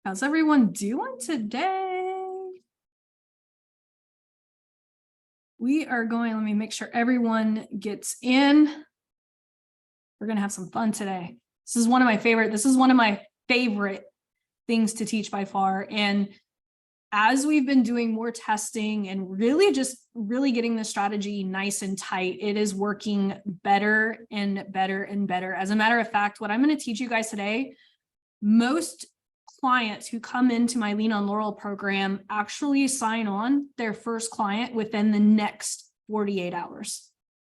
How's everyone doing today? We are going, let me make sure everyone gets in. We're going to have some fun today. This is one of my favorite things to teach by far. And as we've been doing more testing and really getting the strategy nice and tight, it is working better and better and better. As a matter of fact, what I'm going to teach you guys today, most clients who come into my Lean on Laurel program actually sign on their first client within the next 48 hours.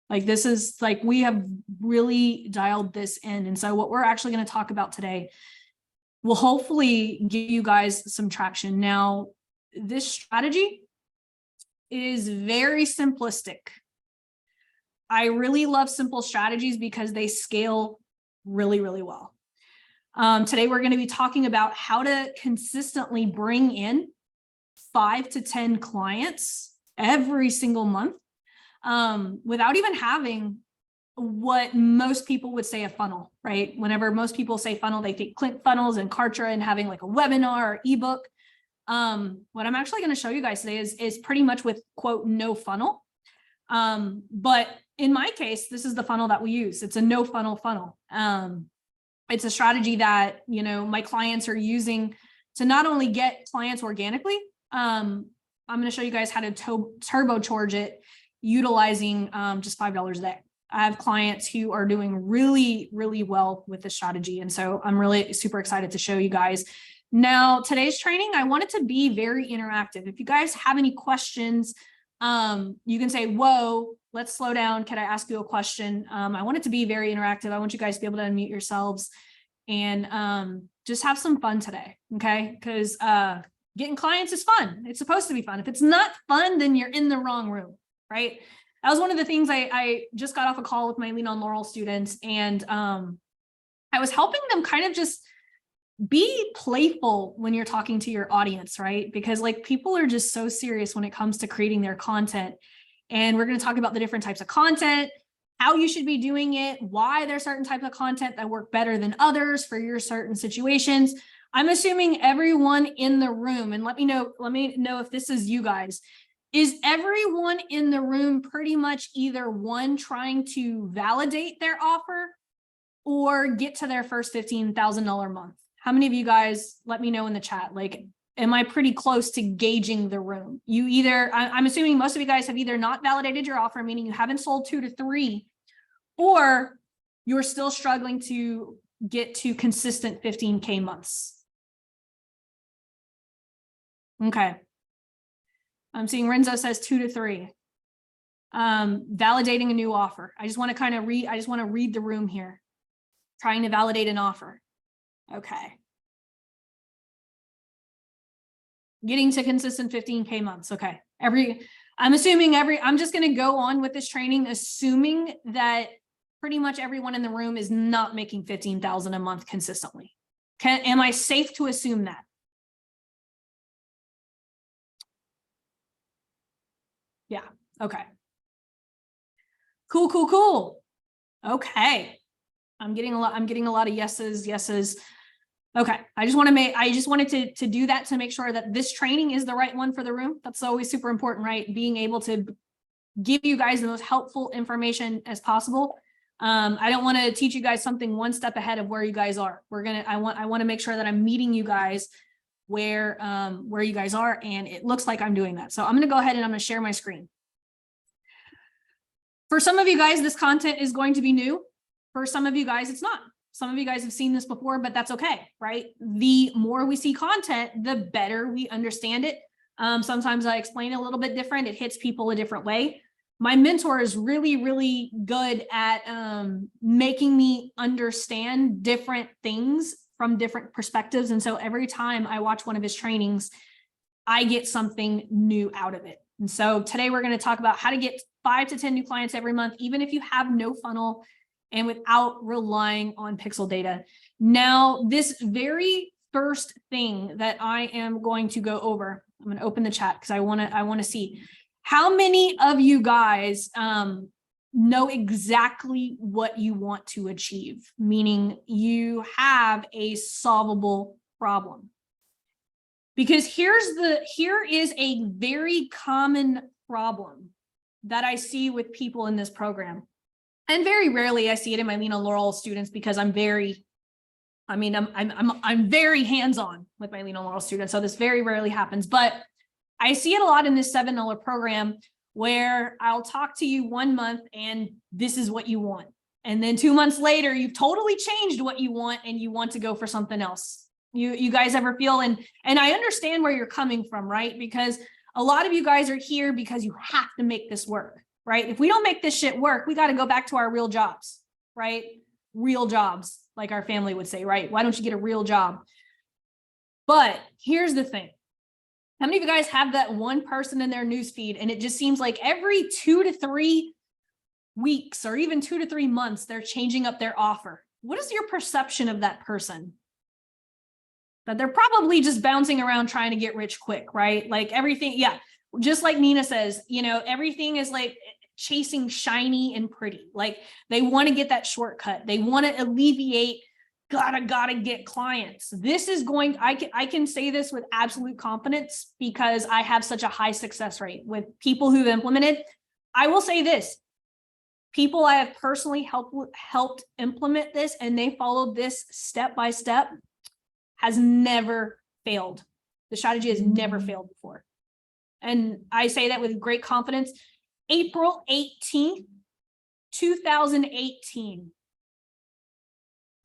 Like this is like, we have really dialed this in. And so what we're actually going to talk about today will hopefully give you guys some traction. Now, this strategy is very simplistic. I really love simple strategies because they scale really, really well. Today, we're going to be talking about how to consistently bring in 5 to 10 clients every single month without even having what most people would say a funnel, right? Whenever most people say funnel, they think ClickFunnels and Kartra and having like a webinar or ebook. What I'm actually going to show you guys today is pretty much with quote, no funnel. But in my case, this is the funnel that we use. It's a no funnel funnel. It's a strategy that, you know, my clients are using to not only get clients organically. I'm going to show you guys how to turbocharge it utilizing just $5 a day. I have clients who are doing really, really well with this strategy. And so I'm really super excited to show you guys. Now, today's training, I want it to be very interactive. If you guys have any questions, you can say, whoa, let's slow down. Can I ask you a question? I want it to be very interactive. I want you guys to be able to unmute yourselves and just have some fun today. Okay. Because getting clients is fun. It's supposed to be fun. If it's not fun, then you're in the wrong room, right? That was one of the things I just got off a call with my Lean on Laurel students. And I was helping them kind of just be playful when you're talking to your audience, right? Because like people are just so serious when it comes to creating their content. And we're going to talk about the different types of content, how you should be doing it, why there's certain types of content that work better than others for your certain situations. I'm assuming everyone in the room, and let me know if this is you guys, is everyone in the room pretty much either one trying to validate their offer or get to their first $15,000 month? How many of you guys, let me know in the chat, like, am I pretty close to gauging the room? You either, I'm assuming most of you guys have either not validated your offer, meaning you haven't sold 2 to 3, or you're still struggling to get to consistent 15K months. Okay. I'm seeing Renzo says 2 to 3. Validating a new offer. I just want to read the room here. Trying to validate an offer. Okay. Getting to consistent 15K months. Okay. I'm just going to go on with this training, assuming that pretty much everyone in the room is not making 15,000 a month consistently. Am I safe to assume that? Yeah. Okay. Cool. Okay. I'm getting a lot of yeses. Okay. I just wanted to do that to make sure that this training is the right one for the room. That's always super important, right? Being able to give you guys the most helpful information as possible. I don't want to teach you guys something one step ahead of where you guys are. I want to make sure that I'm meeting you guys where you guys are. And it looks like I'm doing that. So I'm going to go ahead and I'm going to share my screen. For some of you guys, this content is going to be new. For some of you guys, it's not. Some of you guys have seen this before, but that's okay, right? The more we see content, the better we understand it. Sometimes I explain it a little bit different. It hits people a different way. My mentor is really, really good at making me understand different things from different perspectives. And so every time I watch one of his trainings, I get something new out of it. And so today we're going to talk about how to get 5 to 10 new clients every month, even if you have no funnel and without relying on pixel data. Now, this very first thing that I am going to go over, I'm going to open the chat because I want to see how many of you guys know exactly what you want to achieve, meaning you have a solvable problem. Because here is a very common problem that I see with people in this program. And very rarely I see it in my Laurel students because I'm very hands-on with my Laurel students. So this very rarely happens, but I see it a lot in this $7 program where I'll talk to you 1 month and this is what you want. And then 2 months later, you've totally changed what you want and you want to go for something else. You guys ever feel, and I understand where you're coming from, right? Because a lot of you guys are here because you have to make this work, right? If we don't make this shit work, we got to go back to our real jobs, right? Real jobs, like our family would say, right? Why don't you get a real job? But here's the thing. How many of you guys have that one person in their newsfeed and it just seems like every 2 to 3 weeks or even 2 to 3 months, they're changing up their offer? What is your perception of that person? That they're probably just bouncing around trying to get rich quick, right? Like everything, yeah. Just like Nina says, everything is like chasing shiny and pretty. Like they want to get that shortcut. They want to alleviate, gotta get clients. This is going, I can say this with absolute confidence because I have such a high success rate with people who've implemented. I will say this, people I have personally helped implement this and they followed this step by step has never failed. The strategy has never failed before. And I say that with great confidence. April 18th, 2018.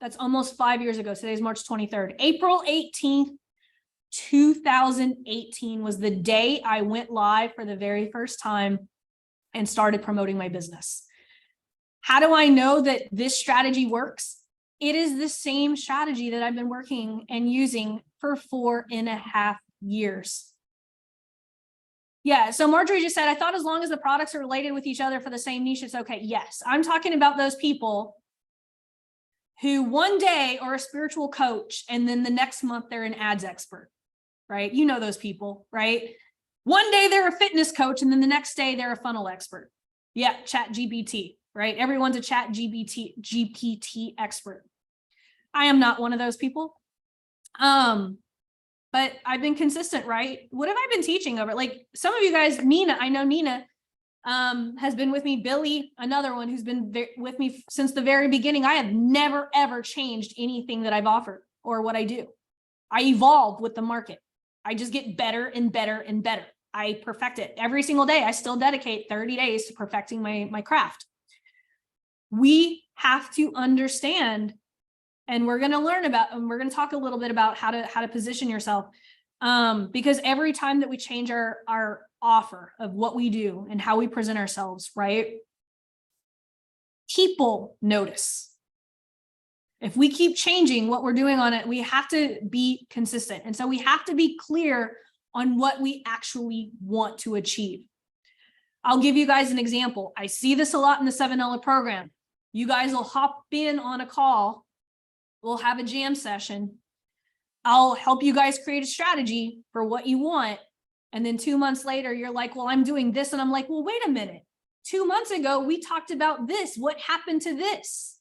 That's almost 5 years ago. Today's March 23rd. April 18th, 2018 was the day I went live for the very first time and started promoting my business. How do I know that this strategy works? It is the same strategy that I've been working and using for 4.5 years. Yeah, so Marjorie just said, I thought as long as the products are related with each other for the same niche, it's okay. Yes, I'm talking about those people who one day are a spiritual coach and then the next month they're an ads expert, right? You know those people, right? One day they're a fitness coach and then the next day they're a funnel expert. Yeah, chat GPT, right? Everyone's a chat GPT expert. I am not one of those people. But I've been consistent, right? What have I been teaching over? Like some of you guys, Nina, I know Nina has been with me. Billy, another one who's been with me since the very beginning. I have never, ever changed anything that I've offered or what I do. I evolve with the market. I just get better and better and better. I perfect it every single day. I still dedicate 30 days to perfecting my craft. We have to understand, and we're going to learn about, and we're going to talk a little bit about how to position yourself. Because every time that we change our offer of what we do and how we present ourselves, right? People notice. If we keep changing what we're doing on it, we have to be consistent. And so we have to be clear on what we actually want to achieve. I'll give you guys an example. I see this a lot in the $7 program. You guys will hop in on a call. We'll have a jam session. I'll help you guys create a strategy for what you want. And then 2 months later, you're like, well, I'm doing this. And I'm like, well, wait a minute. 2 months ago, we talked about this. What happened to this?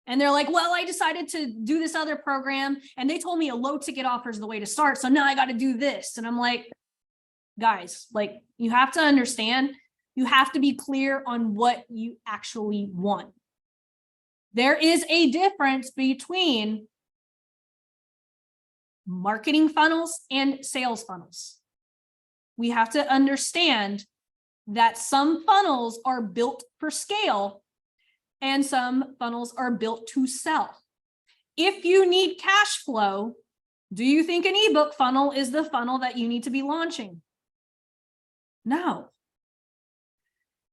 And they're like, well, I decided to do this other program and they told me a low ticket offer is the way to start. So now I got to do this. And I'm like, guys, like you have to understand, you have to be clear on what you actually want. There is a difference between marketing funnels and sales funnels. We have to understand that some funnels are built for scale and some funnels are built to sell. If you need cash flow, do you think an ebook funnel is the funnel that you need to be launching? No.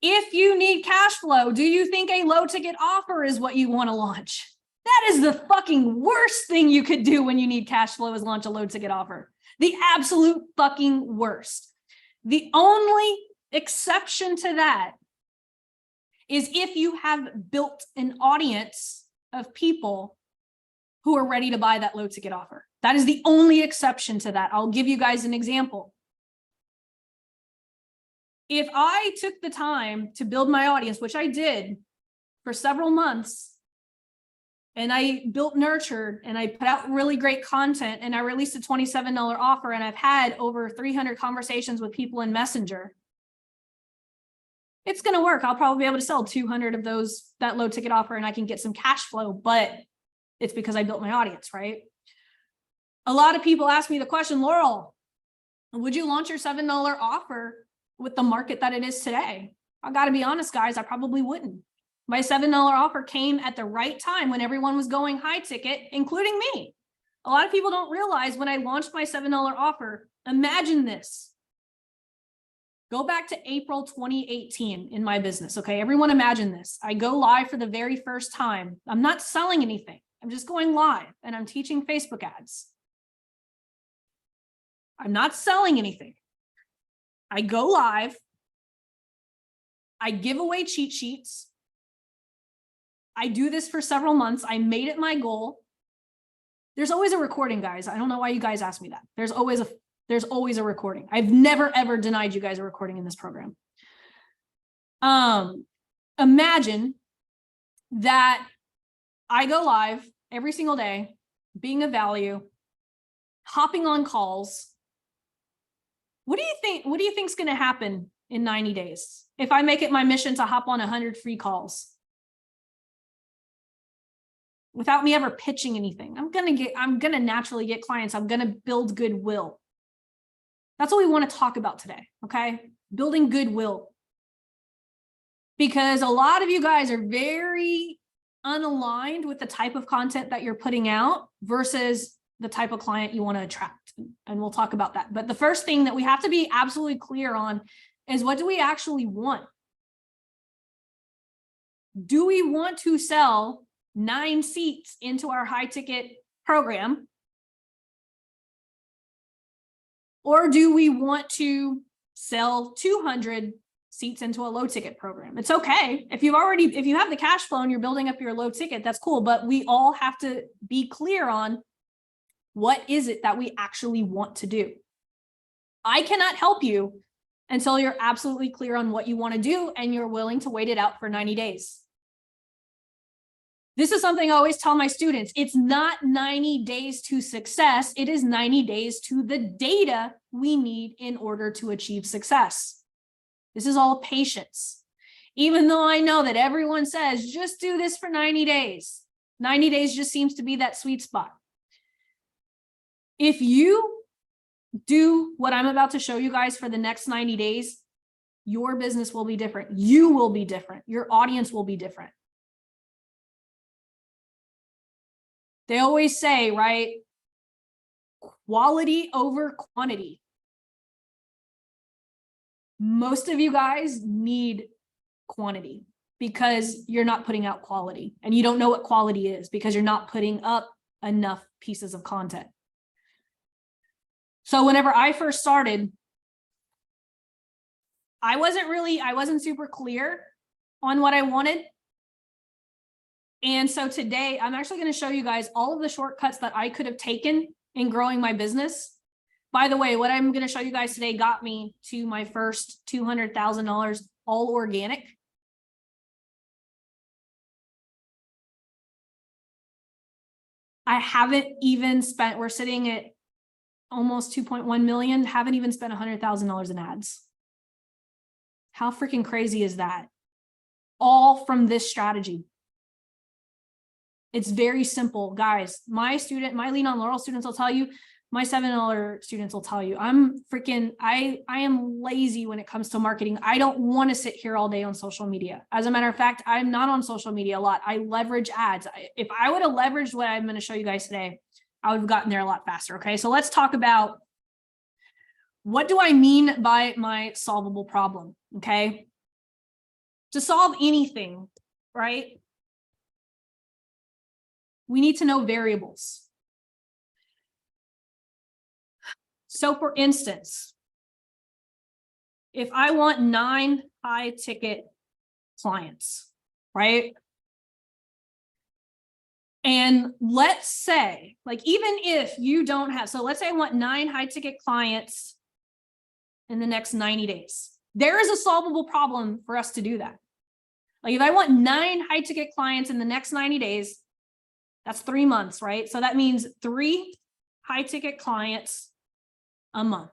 If you need cash flow, do you think a low ticket offer is what you want to launch? That is the fucking worst thing you could do when you need cash flow is launch a low ticket offer. The absolute fucking worst. The only exception to that is if you have built an audience of people who are ready to buy that low ticket offer. That is the only exception to that. I'll give you guys an example. If I took the time to build my audience, which I did for several months, and I built nurtured and I put out really great content and I released a $27 offer and I've had over 300 conversations with people in Messenger, it's going to work. I'll probably be able to sell 200 of those, that low ticket offer, and I can get some cash flow, but it's because I built my audience, right? A lot of people ask me the question, Laurel, would you launch your $7 offer with the market that it is today? I got to be honest, guys, I probably wouldn't. My $7 offer came at the right time when everyone was going high ticket, including me. A lot of people don't realize when I launched my $7 offer, imagine this. Go back to April 2018 in my business, okay? Everyone imagine this. I go live for the very first time. I'm not selling anything. I'm just going live and I'm teaching Facebook ads. I'm not selling anything. I go live. I give away cheat sheets. I do this for several months. I made it my goal. There's always a recording, guys. I don't know why you guys ask me that. There's always a recording. I've never, ever denied you guys a recording in this program. Imagine that I go live every single day, being of value, hopping on calls. What do you think's going to happen in 90 days if I make it my mission to hop on 100 free calls without me ever pitching anything? I'm going to naturally get clients. I'm going to build goodwill. That's what we want to talk about today. Okay. Building goodwill. Because a lot of you guys are very unaligned with the type of content that you're putting out versus the type of client you want to attract. And we'll talk about that. But the first thing that we have to be absolutely clear on is, what do we actually want? Do we want to sell 9 seats into our high ticket program? Or do we want to sell 200 seats into a low ticket program? It's okay. If you have the cash flow and you're building up your low ticket, that's cool. But we all have to be clear on, what is it that we actually want to do? I cannot help you until you're absolutely clear on what you want to do and you're willing to wait it out for 90 days. This is something I always tell my students. It's not 90 days to success. It is 90 days to the data we need in order to achieve success. This is all patience. Even though I know that everyone says, just do this for 90 days. 90 days just seems to be that sweet spot. If you do what I'm about to show you guys for the next 90 days, your business will be different. You will be different. Your audience will be different. They always say, right? Quality over quantity. Most of you guys need quantity because you're not putting out quality, and you don't know what quality is because you're not putting up enough pieces of content. So whenever I first started, I wasn't super clear on what I wanted. And so today I'm actually going to show you guys all of the shortcuts that I could have taken in growing my business. By the way, what I'm going to show you guys today got me to my first $200,000 all organic. I haven't even spent, we're sitting at almost 2.1 million, haven't even spent $100,000 in ads. How freaking crazy is that? All from this strategy. It's very simple, guys. My Lean on Laurel students will tell you, my $7 students will tell you, I am lazy when it comes to marketing. I don't want to sit here all day on social media. As a matter of fact, I'm not on social media a lot. I leverage ads. If I would have leveraged what I'm going to show you guys today, I would have gotten there a lot faster. Okay, so let's talk about, what do I mean by my solvable problem? Okay, to solve anything, right? We need to know variables. So for instance, if I want 9 high ticket clients, right? And let's say, like, even if you don't have, so let's say I want 9 high ticket clients in the next 90 days. There is a solvable problem for us to do that. Like, if I want 9 high ticket clients in the next 90 days, That's 3 months, right? So that means 3 high ticket clients a month.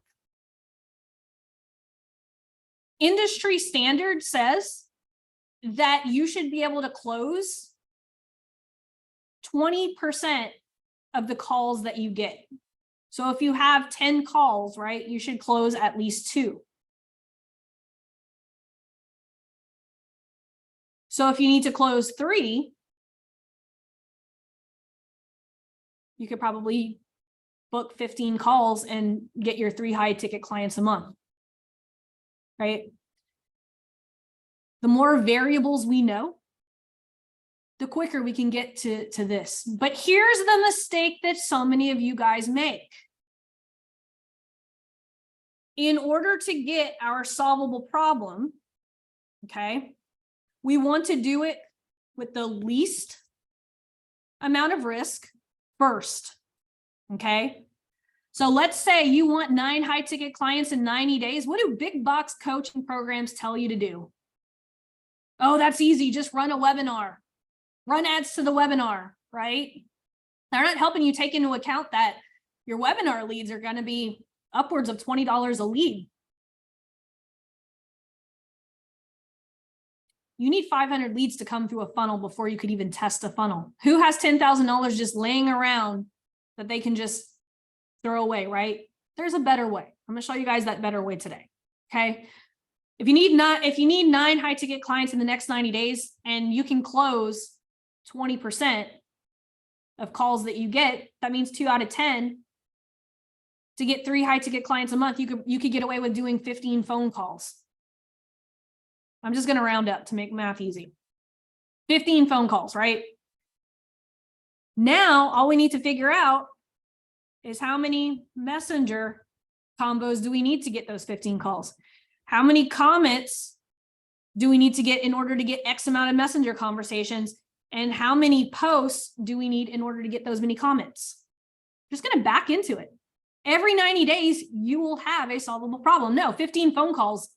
Industry standard says that you should be able to close 20% of the calls that you get. So if you have 10 calls, right, you should close at least 2. So if you need to close 3, you could probably book 15 calls and get your 3 high ticket clients a month, right? The more variables we know, the quicker we can get to this. But here's the mistake that so many of you guys make. In order to get our solvable problem, okay, we want to do it with the least amount of risk first, okay? So let's say you want 9 high ticket clients in 90 days. What do big box coaching programs tell you to do? Oh, that's easy. Just run a webinar, run ads to the webinar, right? They're not helping you take into account that your webinar leads are going to be upwards of $20 a lead. You need 500 leads to come through a funnel before you could even test a funnel. Who has $10,000 just laying around that they can just throw away, right? There's a better way. I'm going to show you guys that better way today. Okay. If you need 9 high ticket clients in the next 90 days and you can close 20% of calls that you get, that means 2 out of 10. To get 3 high ticket clients a month, you could get away with doing 15 phone calls. I'm just going to round up to make math easy. 15 phone calls, right? Now, all we need to figure out is how many messenger combos do we need to get those 15 calls? How many comments do we need to get in order to get X amount of messenger conversations? And how many posts do we need in order to get those many comments? I'm just going to back into it. Every 90 days, you will have a solvable problem. No, 15 phone calls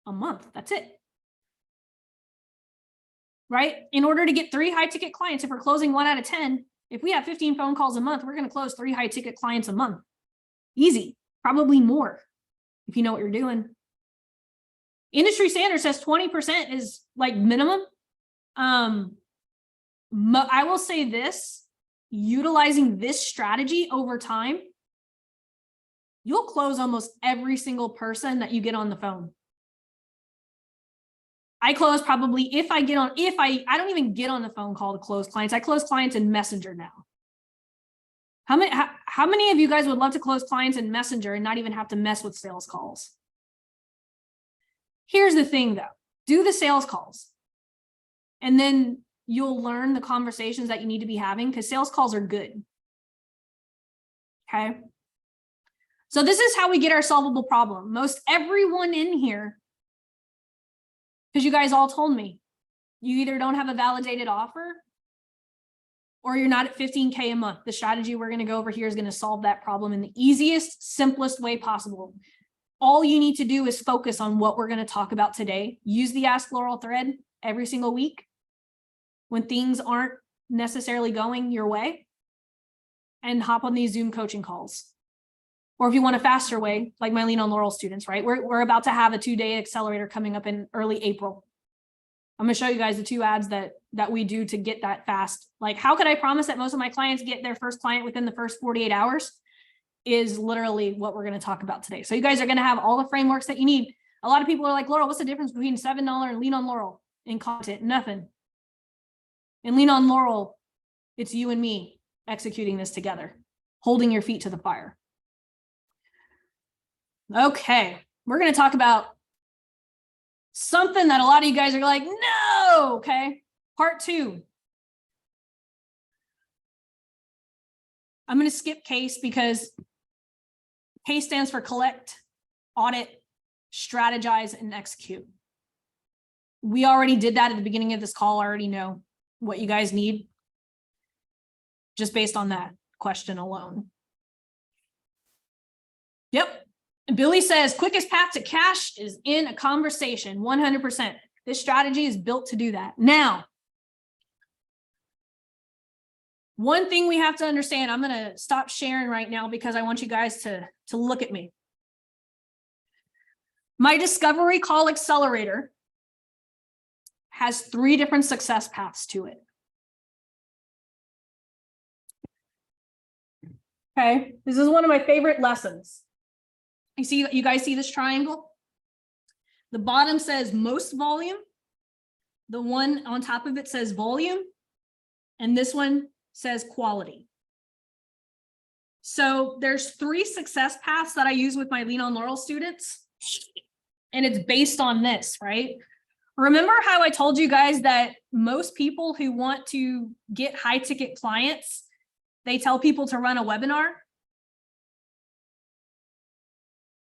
a month. That's it. Right? In order to get 3 high ticket clients, if we're closing 1 out of 10, if we have 15 phone calls a month, we're going to close 3 high ticket clients a month. Easy, probably more if you know what you're doing. Industry standard says 20% is like minimum. I will say this, utilizing this strategy over time, you'll close almost every single person that you get on the phone. I close probably I don't even get on the phone call to close clients. I close clients in Messenger now. How many of you guys would love to close clients in Messenger and not even have to mess with sales calls? Here's the thing though, do the sales calls and then you'll learn the conversations that you need to be having because sales calls are good. Okay. So this is how we get our solvable problem. Most everyone in here, because you guys all told me, you either don't have a validated offer or you're not at 15K a month. The strategy we're going to go over here is going to solve that problem in the easiest, simplest way possible. All you need to do is focus on what we're going to talk about today. Use the Ask Laurel thread every single week when things aren't necessarily going your way and hop on these Zoom coaching calls. Or if you want a faster way, like my Lean on Laurel students, right? We're about to have a 2-day accelerator coming up in early April. I'm going to show you guys the 2 ads that we do to get that fast. Like, how could I promise that most of my clients get their first client within the first 48 hours is literally what we're going to talk about today. So you guys are going to have all the frameworks that you need. A lot of people are like, Laurel, what's the difference between $7 and Lean on Laurel in content? Nothing. And Lean on Laurel, it's you and me executing this together, holding your feet to the fire. Okay, we're going to talk about something that a lot of you guys are like, no, okay. Part 2. I'm going to skip CASE because CASE stands for collect, audit, strategize, and execute. We already did that at the beginning of this call. I already know what you guys need just based on that question alone. Yep. Billy says, quickest path to cash is in a conversation, 100%. This strategy is built to do that. Now, One thing we have to understand, I'm going to stop sharing right now because I want you guys to look at me. My discovery call accelerator has 3 different success paths to it. Okay, this is one of my favorite lessons. You guys see this triangle? The bottom says most volume. The one on top of it says volume. And this one says quality. So there's 3 success paths that I use with my Lean on Laurel students. And it's based on this, right? Remember how I told you guys that most people who want to get high ticket clients, they tell people to run a webinar?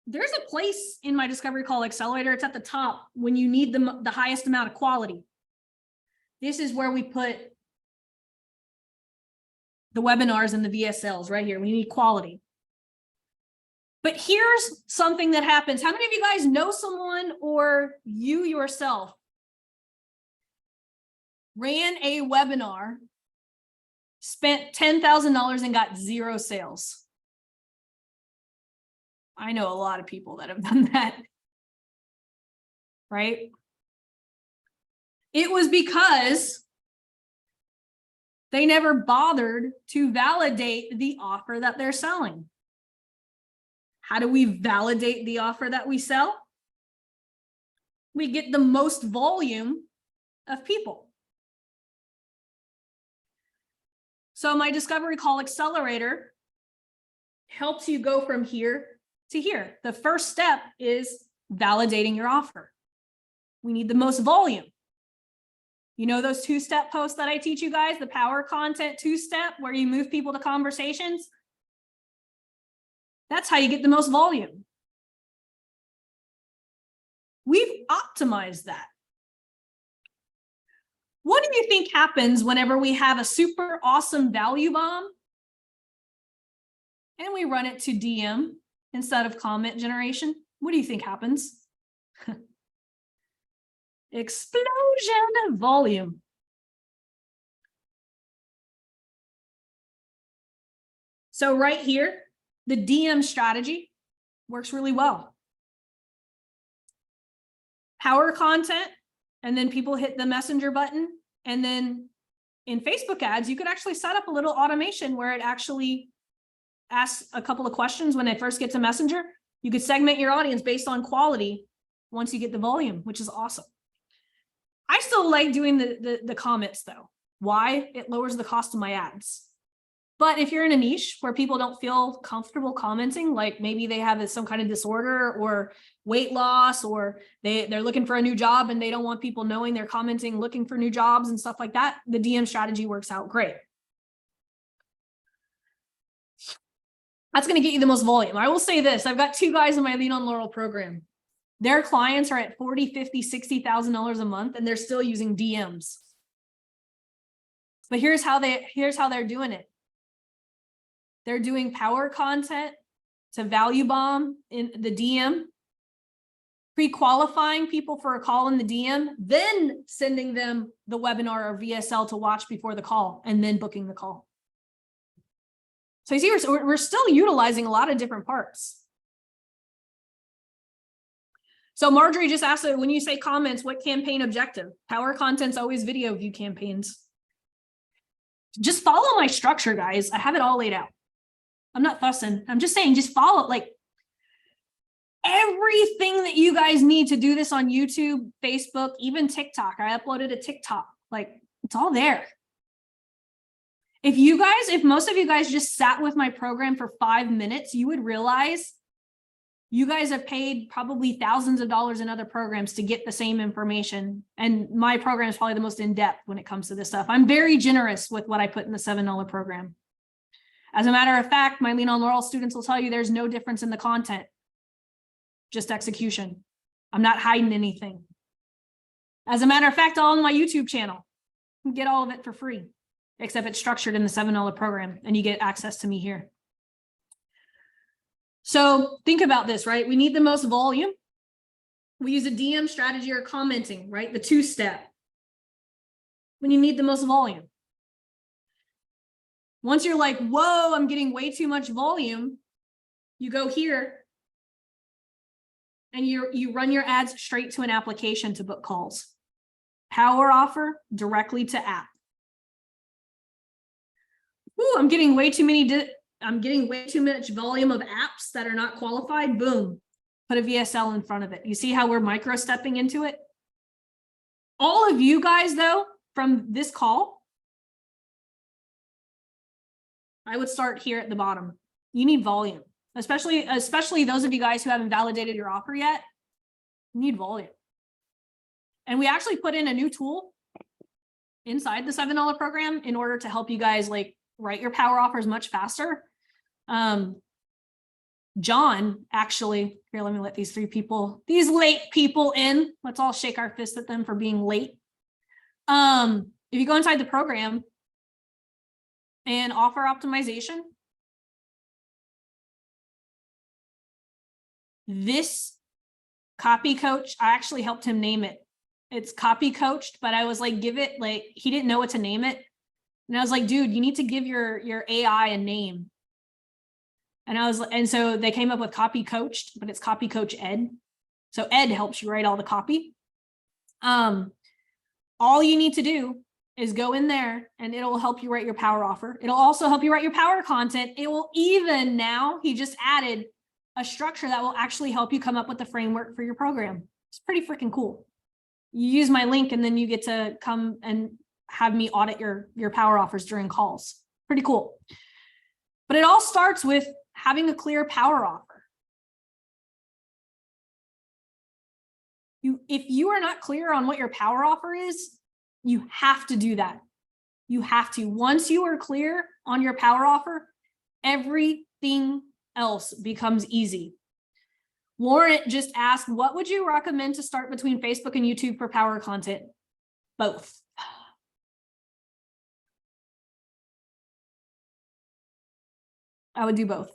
There's a place in my discovery call accelerator. It's at the top when you need the highest amount of quality. This is where we put the webinars and the VSLs right here. We need quality. But here's something that happens. How many of you guys know someone or you yourself ran a webinar, spent $10,000 and got 0 sales? I know a lot of people that have done that, right? It was because they never bothered to validate the offer that they're selling. How do we validate the offer that we sell? We get the most volume of people. So my discovery call accelerator helps you go from here to here. The first step is validating your offer. We need the most volume. You know those 2-step posts that I teach you guys, the power content 2-step, where you move people to conversations? That's how you get the most volume. We've optimized that. What do you think happens whenever we have a super awesome value bomb and we run it to DM instead of comment generation? What do you think happens? Explosion of volume. So right here, the DM strategy works really well. Power content, and then people hit the messenger button. And then in Facebook ads, you could actually set up a little automation where it actually asks a couple of questions when they first get to messenger. You could segment your audience based on quality once you get the volume, which is awesome. I still like doing the comments though. Why? It lowers the cost of my ads. But if you're in a niche where people don't feel comfortable commenting, like maybe they have some kind of disorder or weight loss, or they're looking for a new job and they don't want people knowing they're commenting, looking for new jobs and stuff like that, the DM strategy works out great. That's going to get you the most volume. I will say this. I've got 2 guys in my Lean on Laurel program. Their clients are at $40,000, $50,000, $60,000 a month, and they're still using DMs. But here's how they're doing it. They're doing power content to value bomb in the DM, pre-qualifying people for a call in the DM, then sending them the webinar or VSL to watch before the call, and then booking the call. So you see, we're still utilizing a lot of different parts. So Marjorie just asked, when you say comments, what campaign objective? Power content's always video view campaigns. Just follow my structure, guys. I have it all laid out. I'm not fussing. I'm just saying, just follow, like, everything that you guys need to do this on YouTube, Facebook, even TikTok. I uploaded a TikTok, like, it's all there. If most of you guys just sat with my program for 5 minutes, you would realize you guys have paid probably thousands of dollars in other programs to get the same information. And my program is probably the most in-depth when it comes to this stuff. I'm very generous with what I put in the $7 program. As a matter of fact, my Lean on Laurel students will tell you there's no difference in the content, just execution. I'm not hiding anything. As a matter of fact, all on my YouTube channel, you get all of it for free, except it's structured in the $7 program and you get access to me here. So think about this, right? We need the most volume. We use a DM strategy or commenting, right? The 2-step. When you need the most volume. Once you're like, whoa, I'm getting way too much volume, you go here and you run your ads straight to an application to book calls. Power offer directly to app. Ooh, I'm getting way too much volume of apps that are not qualified. Boom. Put a VSL in front of it. You see how we're micro stepping into it? All of you guys, though, from this call, I would start here at the bottom. You need volume, especially those of you guys who haven't validated your offer yet. You need volume. And we actually put in a new tool inside the $7 program in order to help you guys like write your power offers much faster. John, actually, here, let me let these late people in. Let's all shake our fist at them for being late. If you go inside the program and offer optimization, this copy coach, I actually helped him name it. It's copy coached, but I was like, he didn't know what to name it. And I was like, dude, you need to give your AI a name. And so they came up with copy coached, but it's copy coach Ed. So Ed helps you write all the copy. All you need to do is go in there and it'll help you write your power offer. It'll also help you write your power content. It will even now, he just added a structure that will actually help you come up with the framework for your program. It's pretty freaking cool. You use my link and then you get to come and have me audit your power offers during calls. Pretty cool. But it all starts with having a clear power offer. If you are not clear on what your power offer is, you have to do that. You have to. Once you are clear on your power offer, everything else becomes easy. Lauren just asked, what would you recommend to start between Facebook and YouTube for power content? Both. I would do both.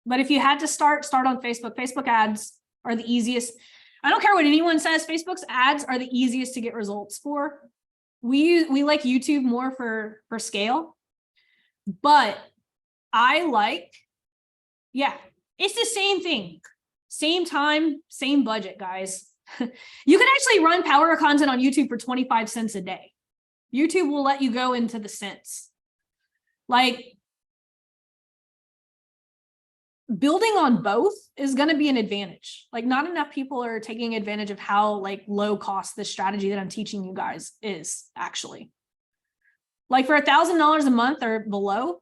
But if you had to start on Facebook. Facebook ads are the easiest. I don't care what anyone says. Facebook's ads are the easiest to get results for. We like YouTube more for scale, but it's the same thing. Same time, same budget, guys. You can actually run power content on YouTube for 25 cents a day. YouTube will let you go into the cents. Like, building on both is going to be an advantage. Like, not enough people are taking advantage of how like low cost this strategy that I'm teaching you guys is actually. Like, for $1,000 a month or below,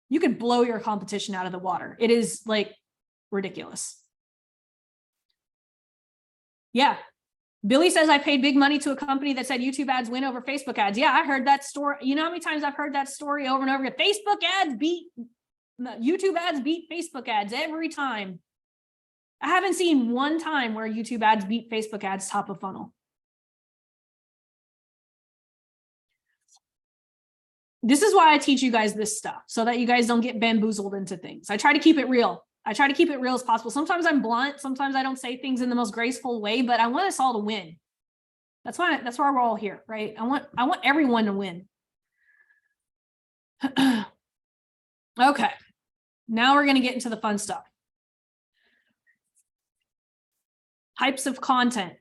you could blow your competition out of the water. It is like ridiculous. Yeah. Billy says, I paid big money to a company that said YouTube ads win over Facebook ads. Yeah, I heard that story. You know how many times I've heard that story over and over again? YouTube ads beat Facebook ads every time. I haven't seen one time where YouTube ads beat Facebook ads top of funnel. This is why I teach you guys this stuff, so that you guys don't get bamboozled into things. I try to keep it real. I try to keep it real as possible. Sometimes I'm blunt. Sometimes I don't say things in the most graceful way, but I want us all to win. That's why we're all here, right? I want everyone to win. Okay. Now we're going to get into the fun stuff. Types of content.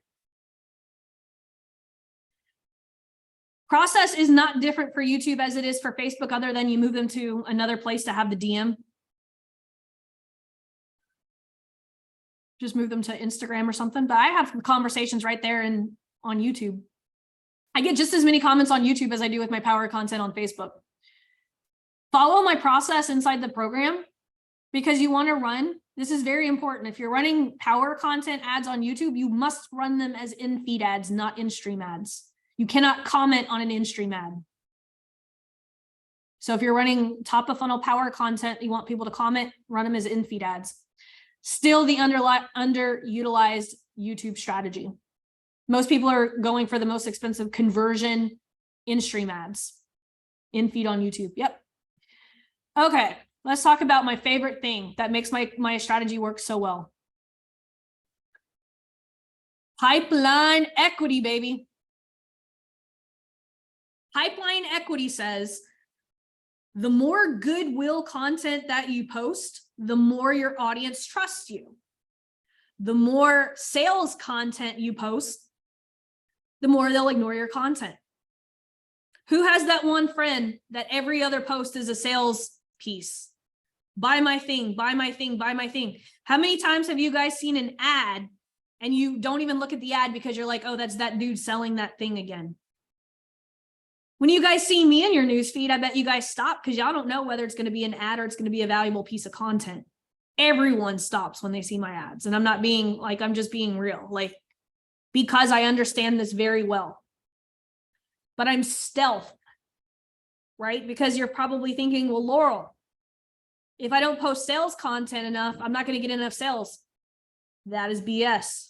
Process is not different for YouTube as it is for Facebook, other than you move them to another place to have the DM. Just move them to Instagram or something. But I have conversations right there on YouTube. I get just as many comments on YouTube as I do with my power content on Facebook. Follow my process inside the program, because you want to run. This is very important. If you're running power content ads on YouTube, you must run them as in-feed ads, not in-stream ads. You cannot comment on an in-stream ad. So if you're running top of funnel power content, you want people to comment, run them as in-feed ads. Still the underutilized YouTube strategy. Most people are going for the most expensive conversion in-stream ads. In-feed on YouTube. Yep. Okay, let's talk about my favorite thing that makes my strategy work so well. Pipeline equity, baby. Pipeline Equity says the more goodwill content that you post, the more your audience trusts you. The more sales content you post, the more they'll ignore your content. Who has that one friend that every other post is a sales piece? Buy my thing, buy my thing, buy my thing. How many times have you guys seen an ad and you don't even look at the ad because you're like, oh, that's that dude selling that thing again? When you guys see me in your newsfeed, I bet you guys stop because y'all don't know whether it's going to be an ad or it's going to be a valuable piece of content. Everyone stops when they see my ads. And I'm not being like, I'm just being real, like, because I understand this very well. But I'm stealth, right? Because you're probably thinking, well, Laurel, if I don't post sales content enough, I'm not going to get enough sales. That is BS.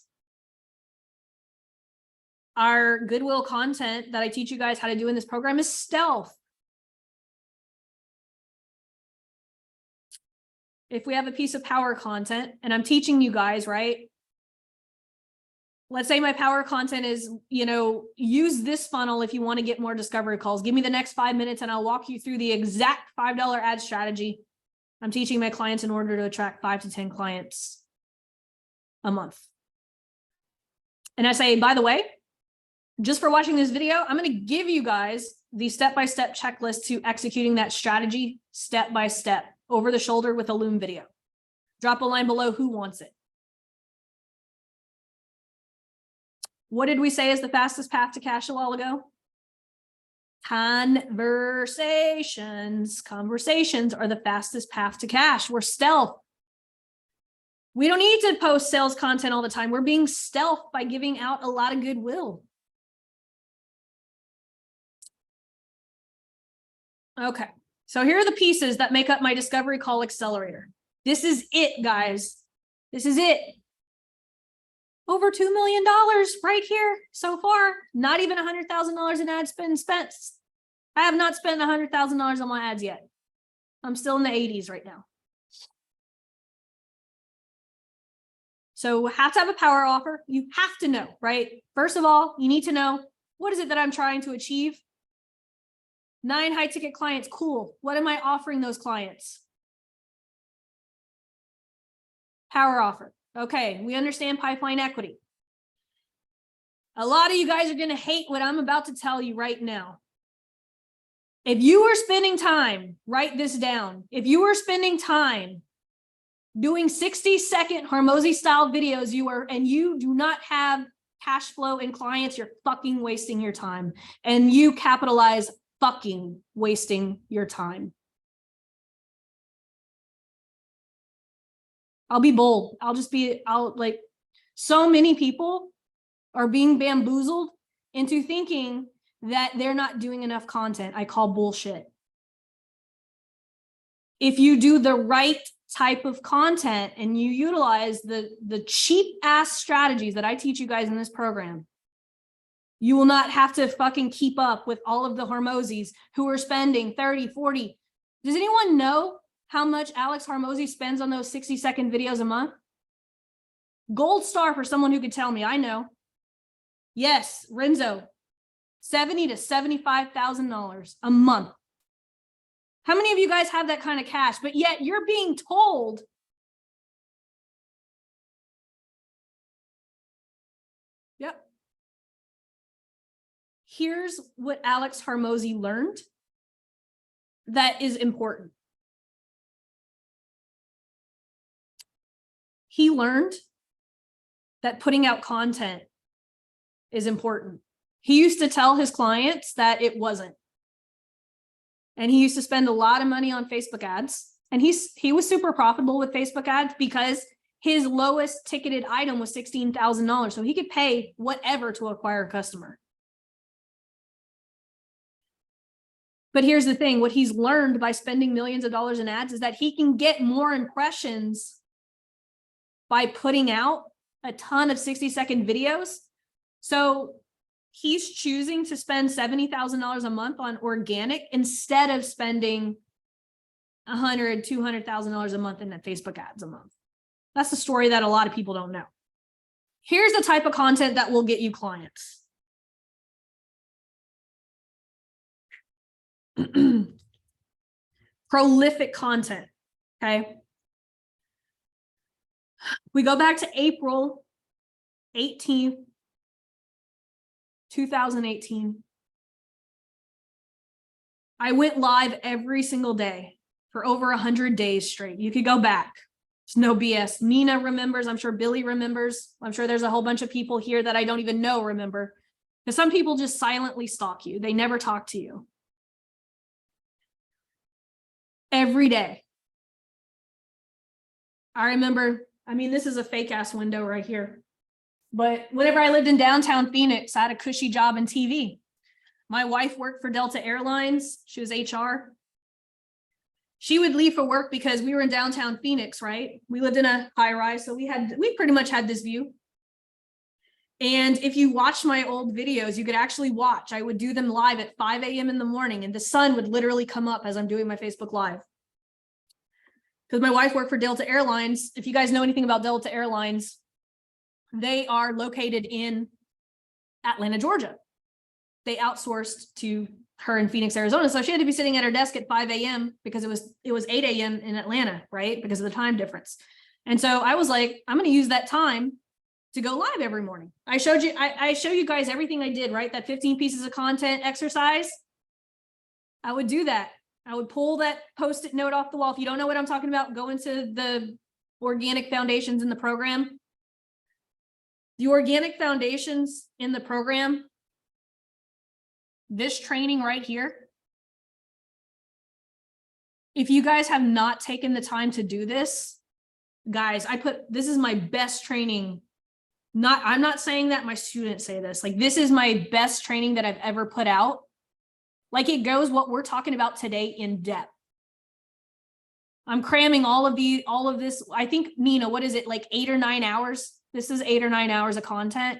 Our goodwill content that I teach you guys how to do in this program is stealth. If we have a piece of power content and I'm teaching you guys, right? Let's say my power content is, use this funnel if you want to get more discovery calls. Give me the next 5 minutes and I'll walk you through the exact $5 ad strategy I'm teaching my clients in order to attract 5 to 10 clients a month. And I say, by the way, just for watching this video, I'm going to give you guys the step-by-step checklist to executing that strategy step-by-step over the shoulder with a Loom video. Drop a line below who wants it. What did we say is the fastest path to cash a while ago? Conversations. Conversations are the fastest path to cash. We're stealth. We don't need to post sales content all the time. We're being stealth by giving out a lot of goodwill. Okay, so here are the pieces that make up my discovery call accelerator. This is it, guys. This is it. Over $2 million right here so far. Not even $100,000 in ad spent. I have not spent $100,000 on my ads yet. I'm still in the 80s right now. So have to have a power offer. You have to know, right? First of all, you need to know, what is it that I'm trying to achieve? 9 high ticket clients. Cool. What am I offering those clients? Power offer. Okay, we understand pipeline equity. A lot of you guys are going to hate what I'm about to tell you right now. If you were spending time, write this down. If you were spending time doing 60-second Hormozi style videos, and you do not have cash flow and clients, you're fucking wasting your time. And you capitalize fucking wasting your time. I'll be bold. So many people are being bamboozled into thinking that they're not doing enough content. I call bullshit. If you do the right type of content and you utilize the cheap ass strategies that I teach you guys in this program, you will not have to fucking keep up with all of the Hormozis who are spending 30, 40. Does anyone know how much Alex Hormozi spends on those 60-second videos a month? Gold star for someone who could tell me. I know. Yes, Renzo, $70,000 to $75,000 a month. How many of you guys have that kind of cash? But yet you're being told yep. Here's what Alex Hormozi learned that is important. He learned that putting out content is important. He used to tell his clients that it wasn't. And he used to spend a lot of money on Facebook ads. And he was super profitable with Facebook ads because his lowest ticketed item was $16,000. So he could pay whatever to acquire a customer. But here's the thing, what he's learned by spending millions of dollars in ads is that he can get more impressions by putting out a ton of 60-second videos. So he's choosing to spend $70,000 a month on organic instead of spending $100,000, $200,000 a month in that Facebook ads a month. That's the story that a lot of people don't know. Here's the type of content that will get you clients. Prolific content. Okay. We go back to April 18th, 2018. I went live every single day for over 100 days straight. You could go back. It's no BS. Nina remembers. I'm sure Billy remembers. I'm sure there's a whole bunch of people here that I don't even know remember. Because some people just silently stalk you. They never talk to you. Every day. I remember, this is a fake ass window right here. But whenever I lived in downtown Phoenix, I had a cushy job in TV. My wife worked for Delta Airlines. She was HR. She would leave for work because we were in downtown Phoenix, right? We lived in a high rise, so we pretty much had this view. And if you watch my old videos, you could actually watch. I would do them live at 5 a.m. in the morning, and the sun would literally come up as I'm doing my Facebook Live. Because my wife worked for Delta Airlines. If you guys know anything about Delta Airlines, they are located in Atlanta, Georgia. They outsourced to her in Phoenix, Arizona. So she had to be sitting at her desk at 5 a.m. because it was 8 a.m. in Atlanta, right? Because of the time difference. And so I was like, I'm going to use that time to go live every morning. I show you guys everything I did, right? That 15 pieces of content exercise. I would do that. I would pull that Post-it note off the wall. If you don't know what I'm talking about, go into the organic foundations in the program. The organic foundations in the program, this training right here, if you guys have not taken the time to do this, guys, this is my best training. I'm not saying that my students say this, like this is my best training that I've ever put out. Like it goes what we're talking about today in depth. I'm cramming all of this. I think, Nina, what is it? Like 8 or 9 hours? This is 8 or 9 hours of content.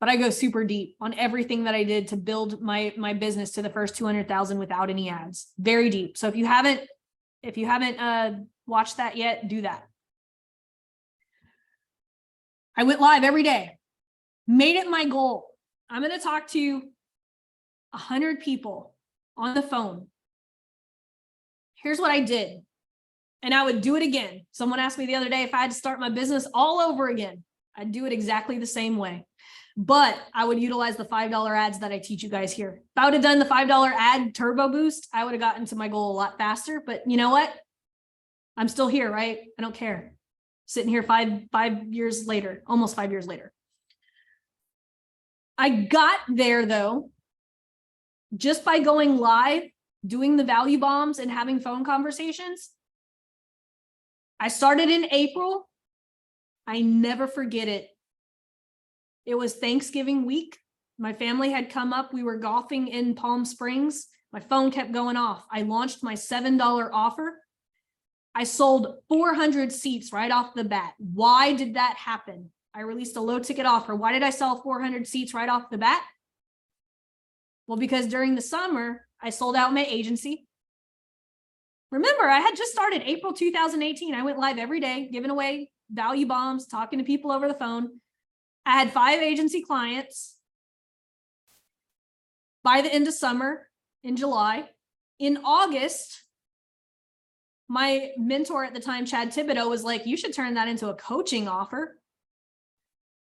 But I go super deep on everything that I did to build my business to the first 200,000 without any ads. Very deep. So if you haven't watched that yet, do that. I went live every day, made it my goal. I'm going to talk to 100 people on the phone. Here's what I did. And I would do it again. Someone asked me the other day if I had to start my business all over again. I'd do it exactly the same way. But I would utilize the $5 ads that I teach you guys here. If I would have done the $5 ad turbo boost, I would have gotten to my goal a lot faster. But you know what? I'm still here, right? I don't care. Sitting here five years later, almost 5 years later. I got there though, just by going live, doing the value bombs and having phone conversations. I started in April. I never forget it. It was Thanksgiving week. My family had come up. We were golfing in Palm Springs. My phone kept going off. I launched my $7 offer. I sold 400 seats right off the bat. Why did that happen? I released a low ticket offer. Why did I sell 400 seats right off the bat? Well, because during the summer, I sold out my agency. Remember, I had just started April 2018. I went live every day, giving away value bombs, talking to people over the phone. I had 5 agency clients. By the end of summer, in July, in August, my mentor at the time, Chad Thibodeau, was like, you should turn that into a coaching offer.